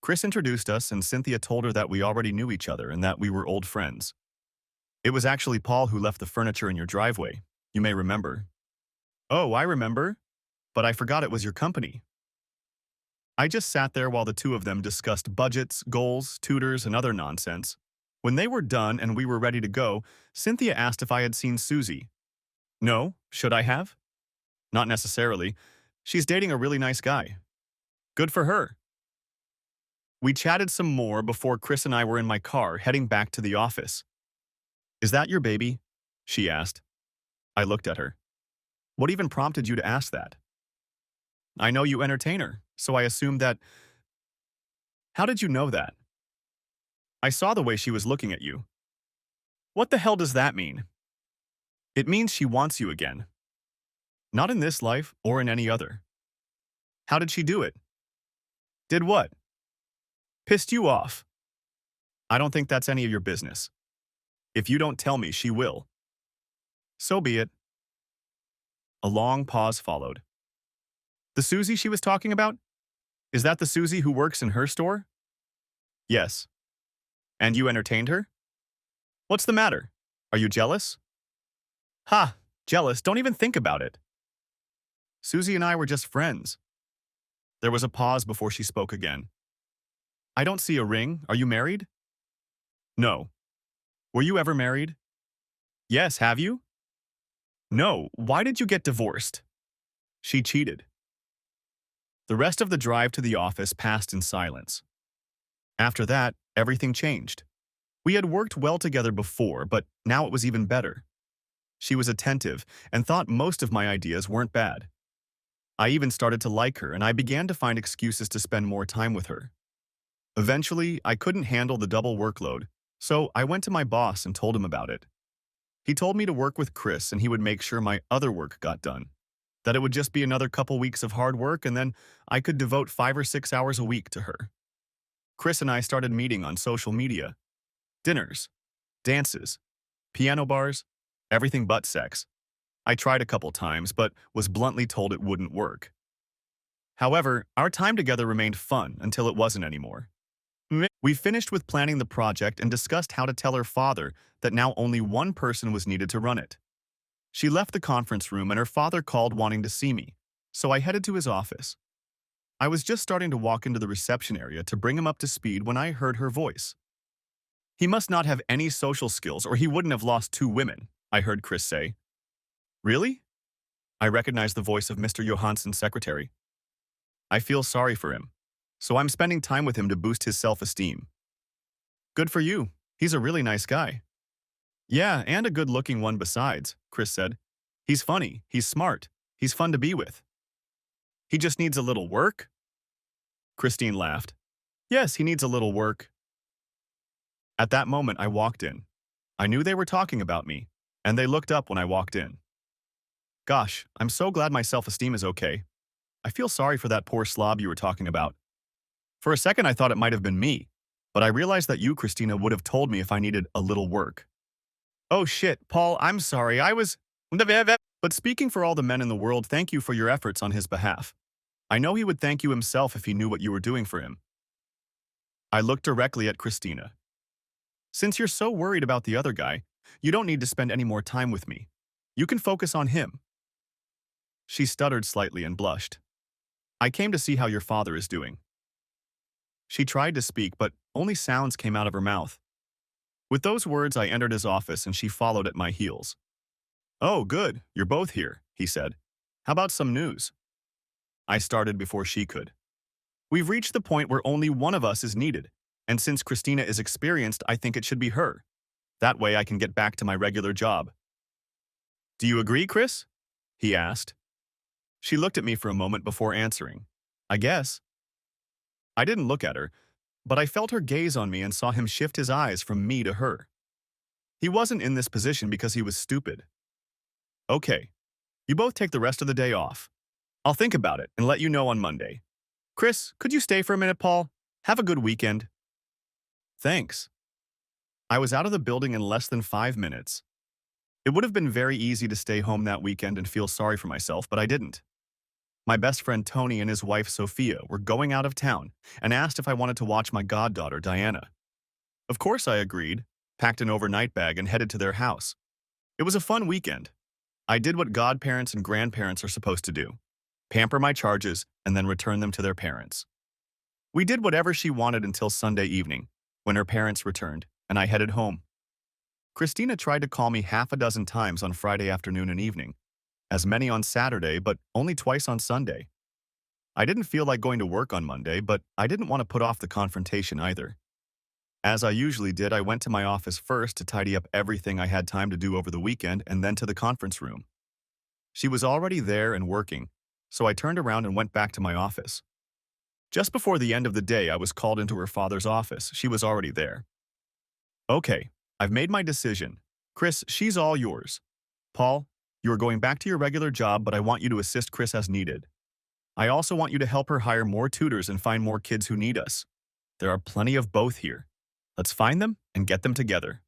Chris introduced us, and Cynthia told her that we already knew each other and that we were old friends. It was actually Paul who left the furniture in your driveway. You may remember. Oh, I remember, but I forgot it was your company. I just sat there while the two of them discussed budgets, goals, tutors, and other nonsense. When they were done and we were ready to go, Cynthia asked if I had seen Susie. No, should I have? Not necessarily. She's dating a really nice guy. Good for her. We chatted some more before Chris and I were in my car heading back to the office. Is that your baby? She asked. I looked at her. What even prompted you to ask that? I know you entertain her, so I assumed that. How did you know that? I saw the way she was looking at you. What the hell does that mean? It means she wants you again. Not in this life or in any other. How did she do it? Did what? Pissed you off. I don't think that's any of your business. If you don't tell me, she will. So be it. A long pause followed. The Susie she was talking about? Is that the Susie who works in her store? Yes. And you entertained her? What's the matter? Are you jealous? Ha! Jealous, don't even think about it. Susie and I were just friends. There was a pause before she spoke again. I don't see a ring. Are you married? No. Were you ever married? Yes, have you? No. Why did you get divorced? She cheated. The rest of the drive to the office passed in silence. After that, everything changed. We had worked well together before, but now it was even better. She was attentive and thought most of my ideas weren't bad. I even started to like her, and I began to find excuses to spend more time with her. Eventually, I couldn't handle the double workload, so I went to my boss and told him about it. He told me to work with Chris and he would make sure my other work got done. That it would just be another couple weeks of hard work and then I could devote 5 or 6 hours a week to her. Chris and I started meeting on social media. Dinners, dances, piano bars, everything but sex. I tried a couple times, but was bluntly told it wouldn't work. However, our time together remained fun until it wasn't anymore. We finished with planning the project and discussed how to tell her father that now only one person was needed to run it. She left the conference room and her father called wanting to see me, so I headed to his office. I was just starting to walk into the reception area to bring him up to speed when I heard her voice. He must not have any social skills or he wouldn't have lost 2 women, I heard Chris say. Really? I recognized the voice of Mr. Johansson's secretary. I feel sorry for him, so I'm spending time with him to boost his self-esteem. Good for you. He's a really nice guy. Yeah, and a good-looking one besides, Chris said. He's funny, he's smart, he's fun to be with. He just needs a little work? Christine laughed. Yes, he needs a little work. At that moment, I walked in. I knew they were talking about me, and they looked up when I walked in. Gosh, I'm so glad my self-esteem is okay. I feel sorry for that poor slob you were talking about. For a second, I thought it might have been me, but I realized that you, Christina, would have told me if I needed a little work. Oh shit, Paul, I'm sorry, I was... But speaking for all the men in the world, thank you for your efforts on his behalf. I know he would thank you himself if he knew what you were doing for him. I looked directly at Christina. Since you're so worried about the other guy, you don't need to spend any more time with me. You can focus on him. She stuttered slightly and blushed. I came to see how your father is doing. She tried to speak, but only sounds came out of her mouth. With those words, I entered his office and she followed at my heels. Oh, good, you're both here, he said. How about some news? I started before she could. We've reached the point where only one of us is needed, and since Christina is experienced, I think it should be her. That way I can get back to my regular job. Do you agree, Chris? He asked. She looked at me for a moment before answering. I guess. I didn't look at her, but I felt her gaze on me and saw him shift his eyes from me to her. He wasn't in this position because he was stupid. Okay, you both take the rest of the day off. I'll think about it and let you know on Monday. Chris, could you stay for a minute, Paul? Have a good weekend. Thanks. I was out of the building in less than 5 minutes. It would have been very easy to stay home that weekend and feel sorry for myself, but I didn't. My best friend Tony and his wife Sophia were going out of town and asked if I wanted to watch my goddaughter Diana. Of course I agreed, packed an overnight bag and headed to their house. It was a fun weekend. I did what godparents and grandparents are supposed to do. Pamper my charges and then return them to their parents. We did whatever she wanted until Sunday evening, when her parents returned, and I headed home. Christina tried to call me half a dozen times on Friday afternoon and evening, as many on Saturday, but only twice on Sunday. I didn't feel like going to work on Monday, but I didn't want to put off the confrontation either. As I usually did, I went to my office first to tidy up everything I had time to do over the weekend and then to the conference room. She was already there and working, so I turned around and went back to my office. Just before the end of the day, I was called into her father's office. She was already there. Okay, I've made my decision. Chris, she's all yours. Paul, you are going back to your regular job, but I want you to assist Chris as needed. I also want you to help her hire more tutors and find more kids who need us. There are plenty of both here. Let's find them and get them together.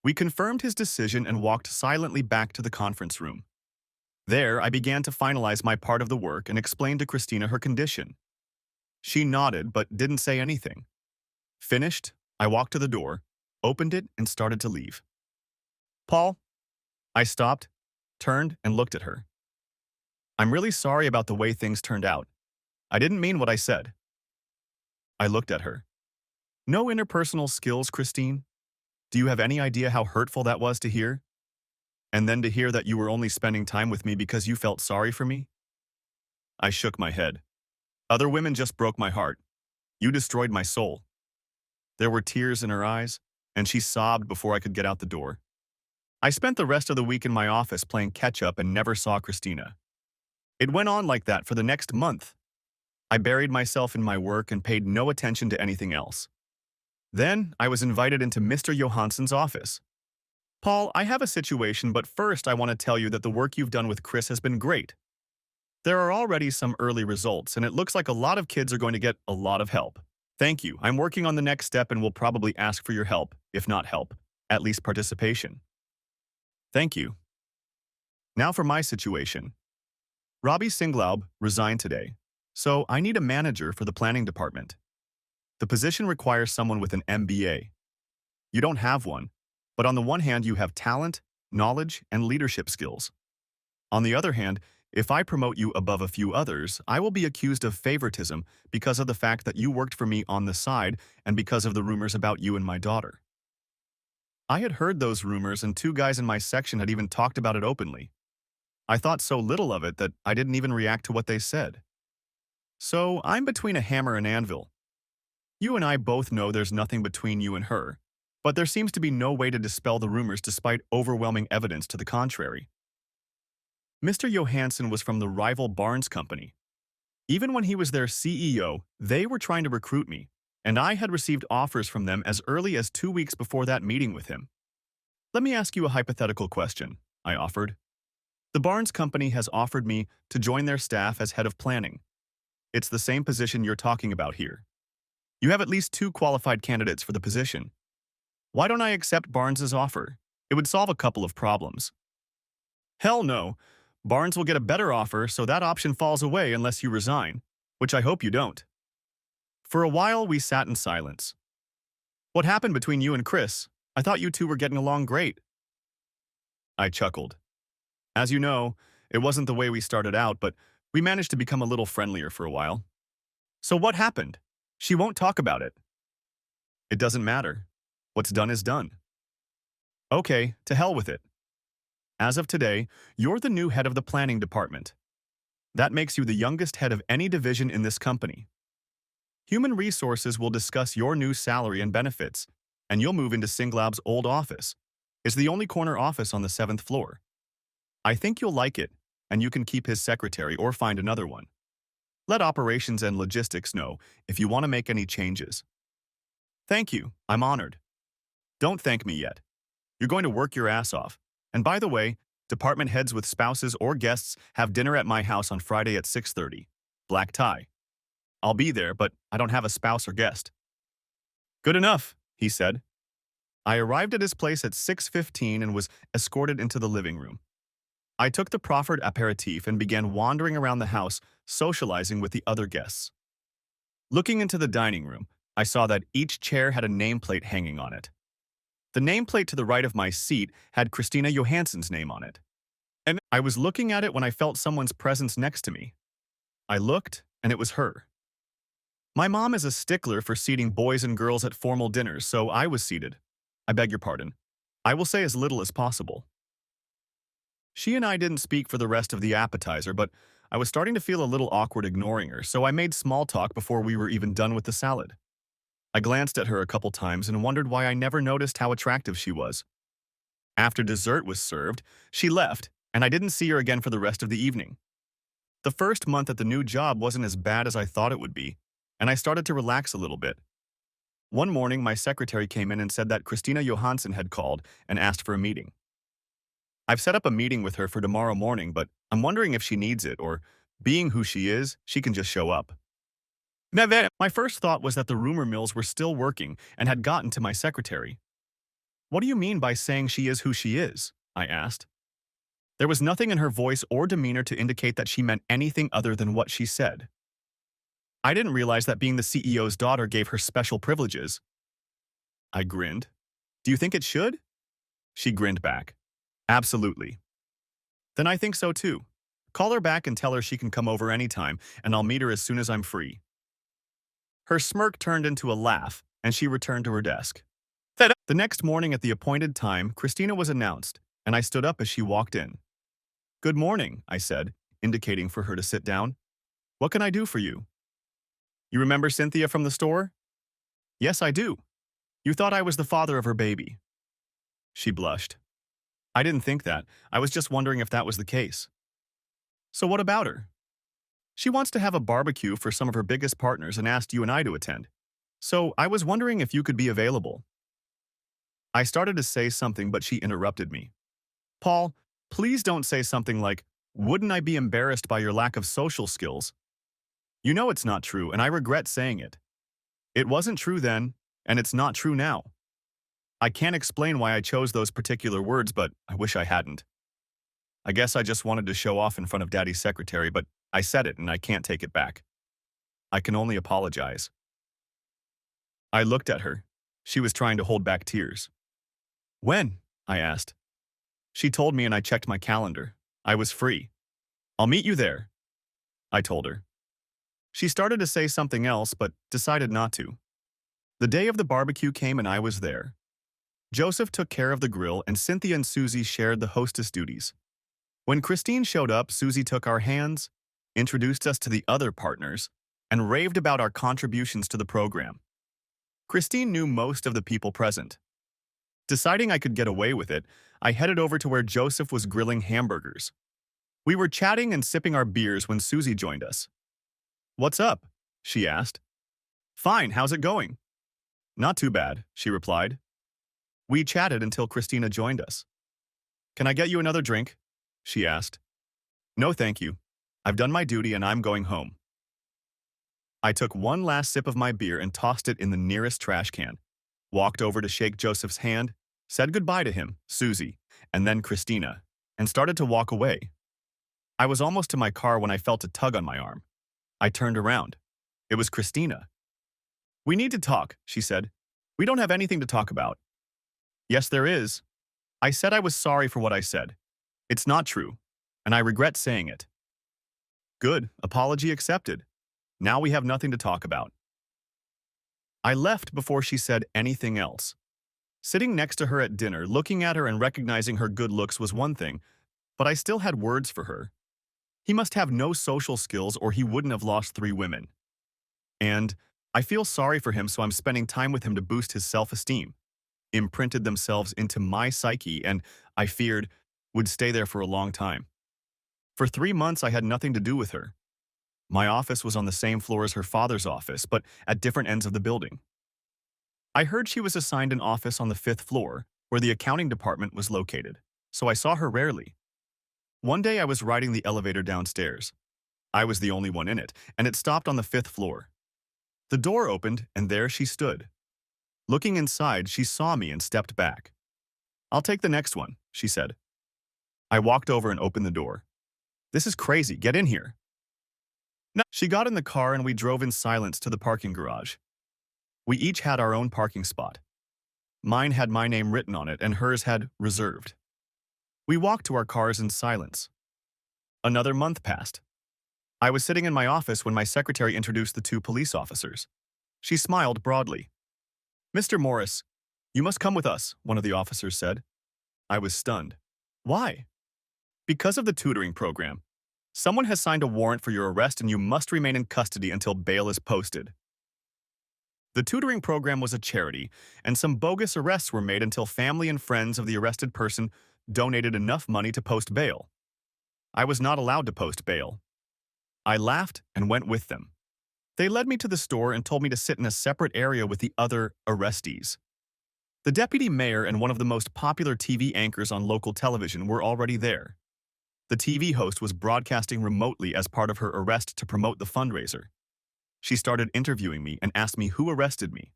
We confirmed his decision and walked silently back to the conference room. There, I began to finalize my part of the work and explained to Christina her condition. She nodded but didn't say anything. Finished, I walked to the door, opened it, and started to leave. Paul, I stopped, turned, and looked at her. I'm really sorry about the way things turned out. I didn't mean what I said. I looked at her. No interpersonal skills, Christine? Do you have any idea how hurtful that was to hear? And then to hear that you were only spending time with me because you felt sorry for me? I shook my head. Other women just broke my heart. You destroyed my soul. There were tears in her eyes, and she sobbed before I could get out the door. I spent the rest of the week in my office playing catch-up and never saw Christina. It went on like that for the next month. I buried myself in my work and paid no attention to anything else. Then, I was invited into Mr. Johansson's office. Paul, I have a situation, but first I want to tell you that the work you've done with Chris has been great. There are already some early results, and it looks like a lot of kids are going to get a lot of help. Thank you. I'm working on the next step and will probably ask for your help, if not help, at least participation. Thank you. Now for my situation. Robbie Singlaub resigned today, so I need a manager for the planning department. The position requires someone with an MBA. You don't have one, but on the one hand you have talent, knowledge, and leadership skills. On the other hand, if I promote you above a few others, I will be accused of favoritism because of the fact that you worked for me on the side and because of the rumors about you and my daughter. I had heard those rumors and 2 guys in my section had even talked about it openly. I thought so little of it that I didn't even react to what they said. So I'm between a hammer and anvil. You and I both know there's nothing between you and her, but there seems to be no way to dispel the rumors despite overwhelming evidence to the contrary. Mr. Johansson was from the rival Barnes company. Even when he was their CEO, they were trying to recruit me, and I had received offers from them as early as 2 weeks before that meeting with him. Let me ask you a hypothetical question, I offered. The Barnes company has offered me to join their staff as head of planning. It's the same position you're talking about here. You have at least 2 qualified candidates for the position. Why don't I accept Barnes's offer? It would solve a couple of problems. Hell no. Barnes will get a better offer, so that option falls away unless you resign, which I hope you don't. For a while, we sat in silence. What happened between you and Chris? I thought you two were getting along great. I chuckled. As you know, it wasn't the way we started out, but we managed to become a little friendlier for a while. So what happened? She won't talk about it. It doesn't matter. What's done is done. Okay, to hell with it. As of today, you're the new head of the planning department. That makes you the youngest head of any division in this company. Human Resources will discuss your new salary and benefits, and you'll move into Singlaub's old office. It's the only corner office on the 7th floor. I think you'll like it, and you can keep his secretary or find another one. Let operations and logistics know if you want to make any changes. Thank you, I'm honored. Don't thank me yet. You're going to work your ass off. And by the way, department heads with spouses or guests have dinner at my house on Friday at 6:30. Black tie. I'll be there, but I don't have a spouse or guest. Good enough, he said. I arrived at his place at 6:15 and was escorted into the living room. I took the proffered aperitif and began wandering around the house, socializing with the other guests. Looking into the dining room, I saw that each chair had a nameplate hanging on it. The nameplate to the right of my seat had Christina Johansson's name on it. And I was looking at it when I felt someone's presence next to me. I looked, and it was her. My mom is a stickler for seating boys and girls at formal dinners, so I was seated. I beg your pardon. I will say as little as possible. She and I didn't speak for the rest of the appetizer, but I was starting to feel a little awkward ignoring her, so I made small talk before we were even done with the salad. I glanced at her a couple times and wondered why I never noticed how attractive she was. After dessert was served, she left, and I didn't see her again for the rest of the evening. The first month at the new job wasn't as bad as I thought it would be, and I started to relax a little bit. One morning, my secretary came in and said that Christina Johansson had called and asked for a meeting. I've set up a meeting with her for tomorrow morning, but I'm wondering if she needs it or, being who she is, she can just show up. My first thought was that the rumor mills were still working and had gotten to my secretary. What do you mean by saying she is who she is? I asked. There was nothing in her voice or demeanor to indicate that she meant anything other than what she said. I didn't realize that being the CEO's daughter gave her special privileges. I grinned. Do you think it should? She grinned back. Absolutely. Then I think so too. Call her back and tell her she can come over anytime, and I'll meet her as soon as I'm free. Her smirk turned into a laugh, and she returned to her desk. The next morning at the appointed time, Christina was announced, and I stood up as she walked in. Good morning, I said, indicating for her to sit down. What can I do for you? You remember Cynthia from the store? Yes, I do. You thought I was the father of her baby. She blushed. I didn't think that. I was just wondering if that was the case. So what about her? She wants to have a barbecue for some of her biggest partners and asked you and I to attend. So I was wondering if you could be available. I started to say something, but she interrupted me. Paul, please don't say something like, wouldn't I be embarrassed by your lack of social skills? You know it's not true, and I regret saying it. It wasn't true then, and it's not true now. I can't explain why I chose those particular words, but I wish I hadn't. I guess I just wanted to show off in front of Daddy's secretary, but I said it and I can't take it back. I can only apologize. I looked at her. She was trying to hold back tears. When? I asked. She told me and I checked my calendar. I was free. I'll meet you there, I told her. She started to say something else, but decided not to. The day of the barbecue came and I was there. Joseph took care of the grill and Cynthia and Susie shared the hostess duties. When Christine showed up, Susie took our hands, introduced us to the other partners, and raved about our contributions to the program. Christine knew most of the people present. Deciding I could get away with it, I headed over to where Joseph was grilling hamburgers. We were chatting and sipping our beers when Susie joined us. What's up? She asked. Fine, how's it going? Not too bad, she replied. We chatted until Christina joined us. Can I get you another drink? She asked. No, thank you. I've done my duty and I'm going home. I took one last sip of my beer and tossed it in the nearest trash can, walked over to shake Joseph's hand, said goodbye to him, Susie, and then Christina, and started to walk away. I was almost to my car when I felt a tug on my arm. I turned around. It was Christina. We need to talk, she said. We don't have anything to talk about. Yes, there is. I said I was sorry for what I said. It's not true, and I regret saying it. Good, apology accepted. Now we have nothing to talk about. I left before she said anything else. Sitting next to her at dinner, looking at her and recognizing her good looks was one thing, but I still had words for her. He must have no social skills or he wouldn't have lost 3 women. And I feel sorry for him, so I'm spending time with him to boost his self-esteem. Imprinted themselves into my psyche and, I feared, would stay there for a long time. For 3 months, I had nothing to do with her. My office was on the same floor as her father's office, but at different ends of the building. I heard she was assigned an office on the 5th floor, where the accounting department was located, so I saw her rarely. One day I was riding the elevator downstairs. I was the only one in it, and it stopped on the 5th floor. The door opened, and there she stood. Looking inside, she saw me and stepped back. I'll take the next one, she said. I walked over and opened the door. This is crazy, get in here. No. She got in the car and we drove in silence to the parking garage. We each had our own parking spot. Mine had my name written on it and hers had reserved. We walked to our cars in silence. Another month passed. I was sitting in my office when my secretary introduced the 2 police officers. She smiled broadly. Mr. Morris, you must come with us, one of the officers said. I was stunned. Why? Because of the tutoring program, someone has signed a warrant for your arrest and you must remain in custody until bail is posted. The tutoring program was a charity, and some bogus arrests were made until family and friends of the arrested person donated enough money to post bail. I was not allowed to post bail. I laughed and went with them. They led me to the store and told me to sit in a separate area with the other arrestees. The deputy mayor and one of the most popular TV anchors on local television were already there. The TV host was broadcasting remotely as part of her arrest to promote the fundraiser. She started interviewing me and asked me who arrested me.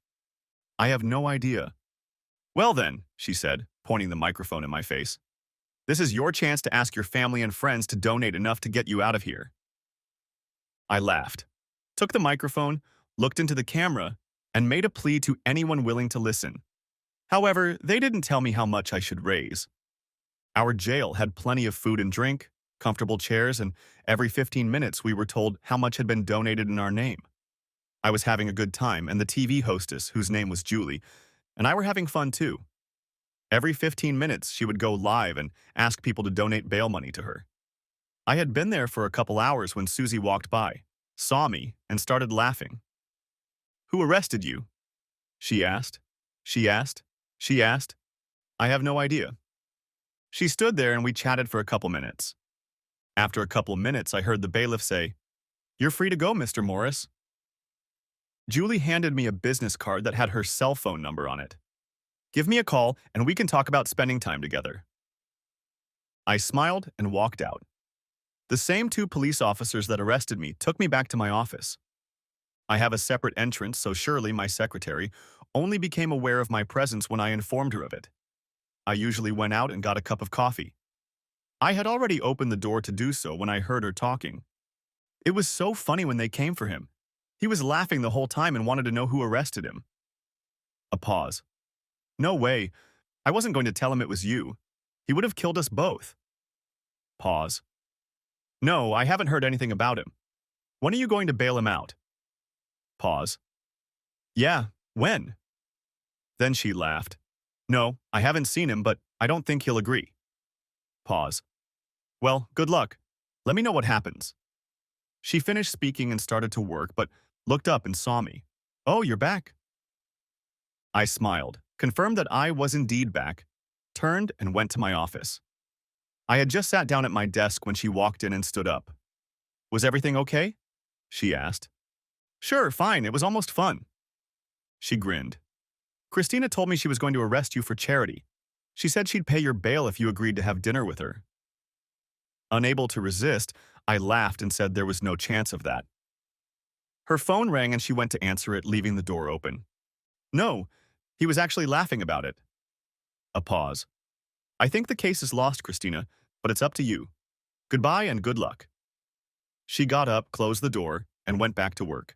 I have no idea. Well then, she said, pointing the microphone in my face. This is your chance to ask your family and friends to donate enough to get you out of here. I laughed, took the microphone, looked into the camera, and made a plea to anyone willing to listen. However, they didn't tell me how much I should raise. Our jail had plenty of food and drink, comfortable chairs, and every 15 minutes we were told how much had been donated in our name. I was having a good time, and the TV hostess, whose name was Julie, and I were having fun too. Every 15 minutes, she would go live and ask people to donate bail money to her. I had been there for a couple hours when Susie walked by, saw me, and started laughing. Who arrested you? She asked. She asked. She asked. I have no idea. She stood there and we chatted for a couple minutes. After a couple minutes, I heard the bailiff say, "You're free to go, Mr. Morris." Julie handed me a business card that had her cell phone number on it. "Give me a call and we can talk about spending time together." I smiled and walked out. The same two police officers that arrested me took me back to my office. I have a separate entrance, so surely my secretary only became aware of my presence when I informed her of it. I usually went out and got a cup of coffee. I had already opened the door to do so when I heard her talking. It was so funny when they came for him. He was laughing the whole time and wanted to know who arrested him. A pause. No way. I wasn't going to tell him it was you. He would have killed us both. Pause. No, I haven't heard anything about him. When are you going to bail him out? Pause. Yeah, when? Then she laughed. No, I haven't seen him, but I don't think he'll agree. Pause. Well, good luck. Let me know what happens. She finished speaking and started to work, but looked up and saw me. Oh, you're back. I smiled, confirmed that I was indeed back, turned and went to my office. I had just sat down at my desk when she walked in and stood up. Was everything okay? She asked. Sure, fine, it was almost fun. She grinned. Christina told me she was going to arrest you for charity. She said she'd pay your bail if you agreed to have dinner with her. Unable to resist, I laughed and said there was no chance of that. Her phone rang and she went to answer it, leaving the door open. No, he was actually laughing about it. A pause. I think the case is lost, Christina, but it's up to you. Goodbye and good luck. She got up, closed the door, and went back to work.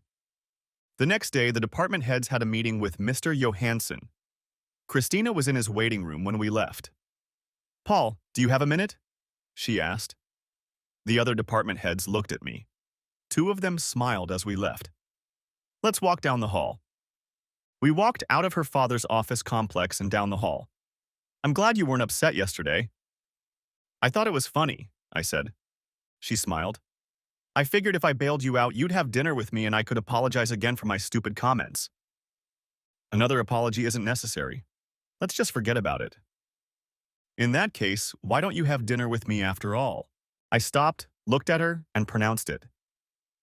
The next day, the department heads had a meeting with Mr. Johansson. Christina was in his waiting room when we left. Paul, do you have a minute? She asked. The other department heads looked at me. Two of them smiled as we left. Let's walk down the hall. We walked out of her father's office complex and down the hall. I'm glad you weren't upset yesterday. I thought it was funny, I said. She smiled. I figured if I bailed you out, you'd have dinner with me and I could apologize again for my stupid comments. Another apology isn't necessary. Let's just forget about it. In that case, why don't you have dinner with me after all? I stopped, looked at her, and pronounced it.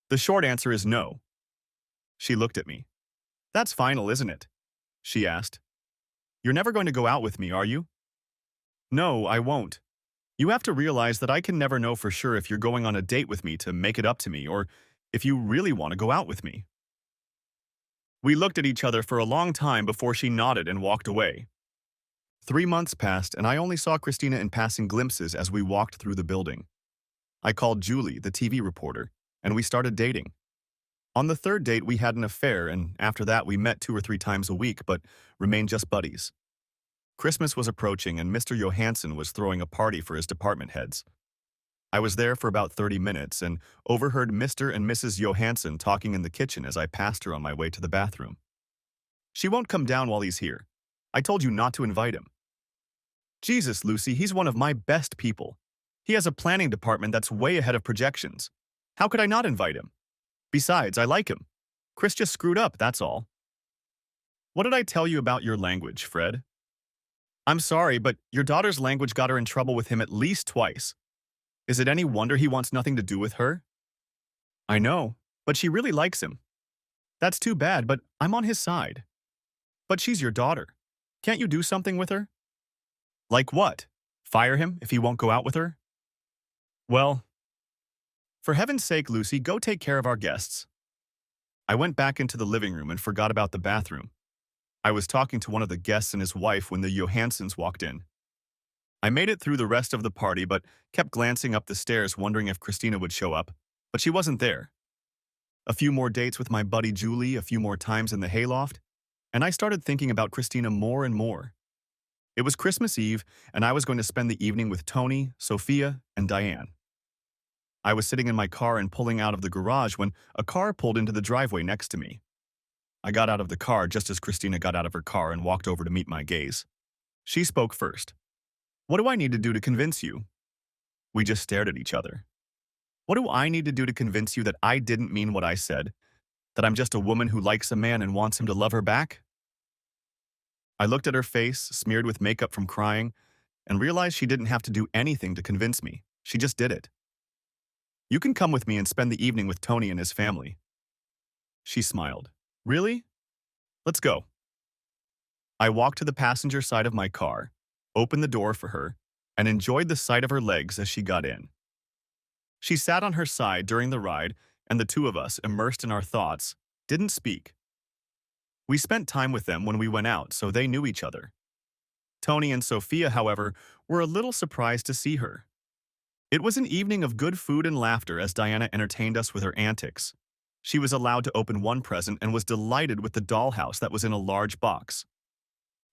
The short answer is no. She looked at me. That's final, isn't it? She asked. You're never going to go out with me, are you? No, I won't. You have to realize that I can never know for sure if you're going on a date with me to make it up to me or if you really want to go out with me. We looked at each other for a long time before she nodded and walked away. 3 months passed and I only saw Christina in passing glimpses as we walked through the building. I called Julie, the TV reporter, and we started dating. On the third date, we had an affair, and after that, we met 2 or 3 times a week, but remained just buddies. Christmas was approaching, and Mr. Johansson was throwing a party for his department heads. I was there for about 30 minutes and overheard Mr. and Mrs. Johansson talking in the kitchen as I passed her on my way to the bathroom. She won't come down while he's here. I told you not to invite him. Jesus, Lucy, he's one of my best people. He has a planning department that's way ahead of projections. How could I not invite him? Besides, I like him. Chris just screwed up, that's all. What did I tell you about your language, Fred? I'm sorry, but your daughter's language got her in trouble with him at least twice. Is it any wonder he wants nothing to do with her? I know, but she really likes him. That's too bad, but I'm on his side. But she's your daughter. Can't you do something with her? Like what? Fire him if he won't go out with her? Well, for heaven's sake, Lucy, go take care of our guests. I went back into the living room and forgot about the bathroom. I was talking to one of the guests and his wife when the Johanssons walked in. I made it through the rest of the party but kept glancing up the stairs wondering if Christina would show up, but she wasn't there. A few more dates with my buddy Julie, a few more times in the hayloft, and I started thinking about Christina more and more. It was Christmas Eve, and I was going to spend the evening with Tony, Sophia, and Diane. I was sitting in my car and pulling out of the garage when a car pulled into the driveway next to me. I got out of the car just as Christina got out of her car and walked over to meet my gaze. She spoke first. What do I need to do to convince you? We just stared at each other. What do I need to do to convince you that I didn't mean what I said? That I'm just a woman who likes a man and wants him to love her back? I looked at her face, smeared with makeup from crying, and realized she didn't have to do anything to convince me. She just did it. You can come with me and spend the evening with Tony and his family. She smiled. Really? Let's go. I walked to the passenger side of my car, opened the door for her, and enjoyed the sight of her legs as she got in. She sat on her side during the ride, and the two of us, immersed in our thoughts, didn't speak. We spent time with them when we went out, so they knew each other. Tony and Sophia, however, were a little surprised to see her. It was an evening of good food and laughter as Diana entertained us with her antics. She was allowed to open one present and was delighted with the dollhouse that was in a large box.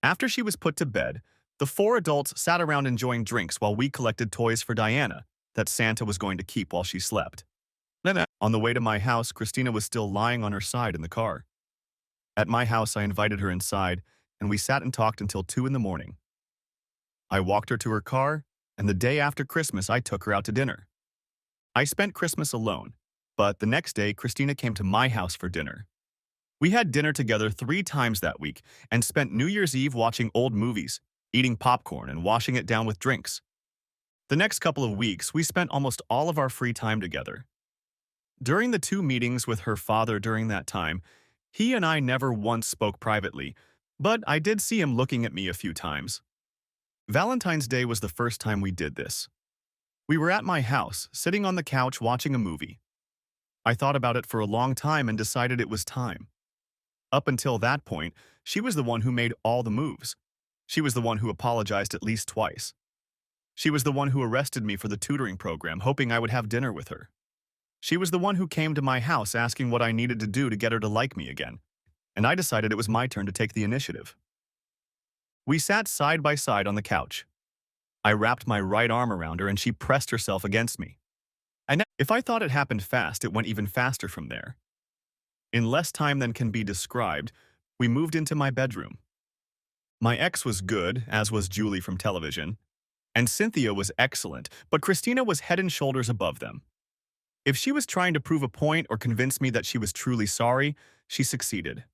After she was put to bed, the four adults sat around enjoying drinks while we collected toys for Diana that Santa was going to keep while she slept. Then, on the way to my house, Christina was still lying on her side in the car. At my house, I invited her inside, and we sat and talked until 2 in the morning. I walked her to her car, and the day after Christmas, I took her out to dinner. I spent Christmas alone, but the next day, Christina came to my house for dinner. We had dinner together 3 times that week and spent New Year's Eve watching old movies, eating popcorn, and washing it down with drinks. The next couple of weeks, we spent almost all of our free time together. During the 2 meetings with her father during that time, he and I never once spoke privately, but I did see him looking at me a few times. Valentine's Day was the first time we did this. We were at my house, sitting on the couch watching a movie. I thought about it for a long time and decided it was time. Up until that point, she was the one who made all the moves. She was the one who apologized at least twice. She was the one who arrested me for the tutoring program, hoping I would have dinner with her. She was the one who came to my house asking what I needed to do to get her to like me again, and I decided it was my turn to take the initiative. We sat side by side on the couch. I wrapped my right arm around her and she pressed herself against me. If I thought it happened fast, it went even faster from there. In less time than can be described, we moved into my bedroom. My ex was good, as was Julie from television, and Cynthia was excellent, but Christina was head and shoulders above them. If she was trying to prove a point or convince me that she was truly sorry, she succeeded.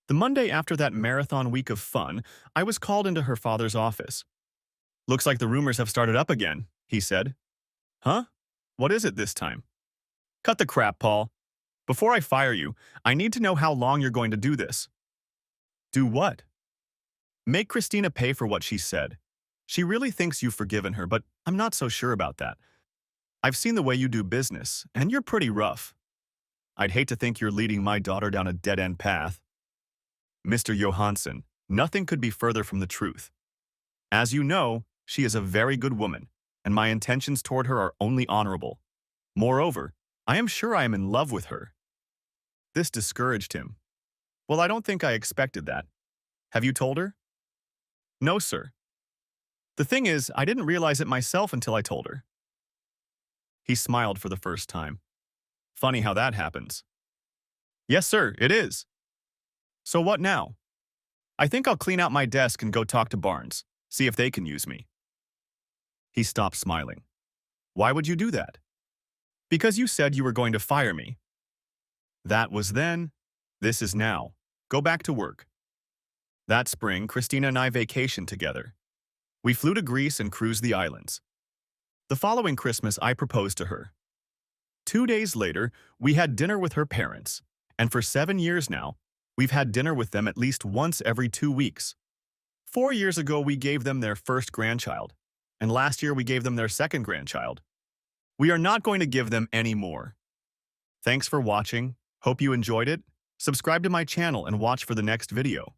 The Monday after that marathon week of fun, I was called into her father's office. Looks like the rumors have started up again, he said. Huh? What is it this time? Cut the crap, Paul. Before I fire you, I need to know how long you're going to do this. Do what? Make Christina pay for what she said. She really thinks you've forgiven her, but I'm not so sure about that. I've seen the way you do business, and you're pretty rough. I'd hate to think you're leading my daughter down a dead-end path. Mr. Johansson, nothing could be further from the truth. As you know, she is a very good woman, and my intentions toward her are only honorable. Moreover, I am sure I am in love with her. This discouraged him. Well, I don't think I expected that. Have you told her? No, sir. The thing is, I didn't realize it myself until I told her. He smiled for the first time. Funny how that happens. Yes, sir, it is. So what now? I think I'll clean out my desk and go talk to Barnes, see if they can use me. He stopped smiling. Why would you do that? Because you said you were going to fire me. That was then. This is now. Go back to work. That spring, Christina and I vacationed together. We flew to Greece and cruised the islands. The following Christmas, I proposed to her. 2 days later, we had dinner with her parents, and for 7 years now, we've had dinner with them at least once every 2 weeks. 4 years ago, we gave them their first grandchild, and last year we gave them their second grandchild. We are not going to give them any more. Thanks for watching. Hope you enjoyed it. Subscribe to my channel and watch for the next video.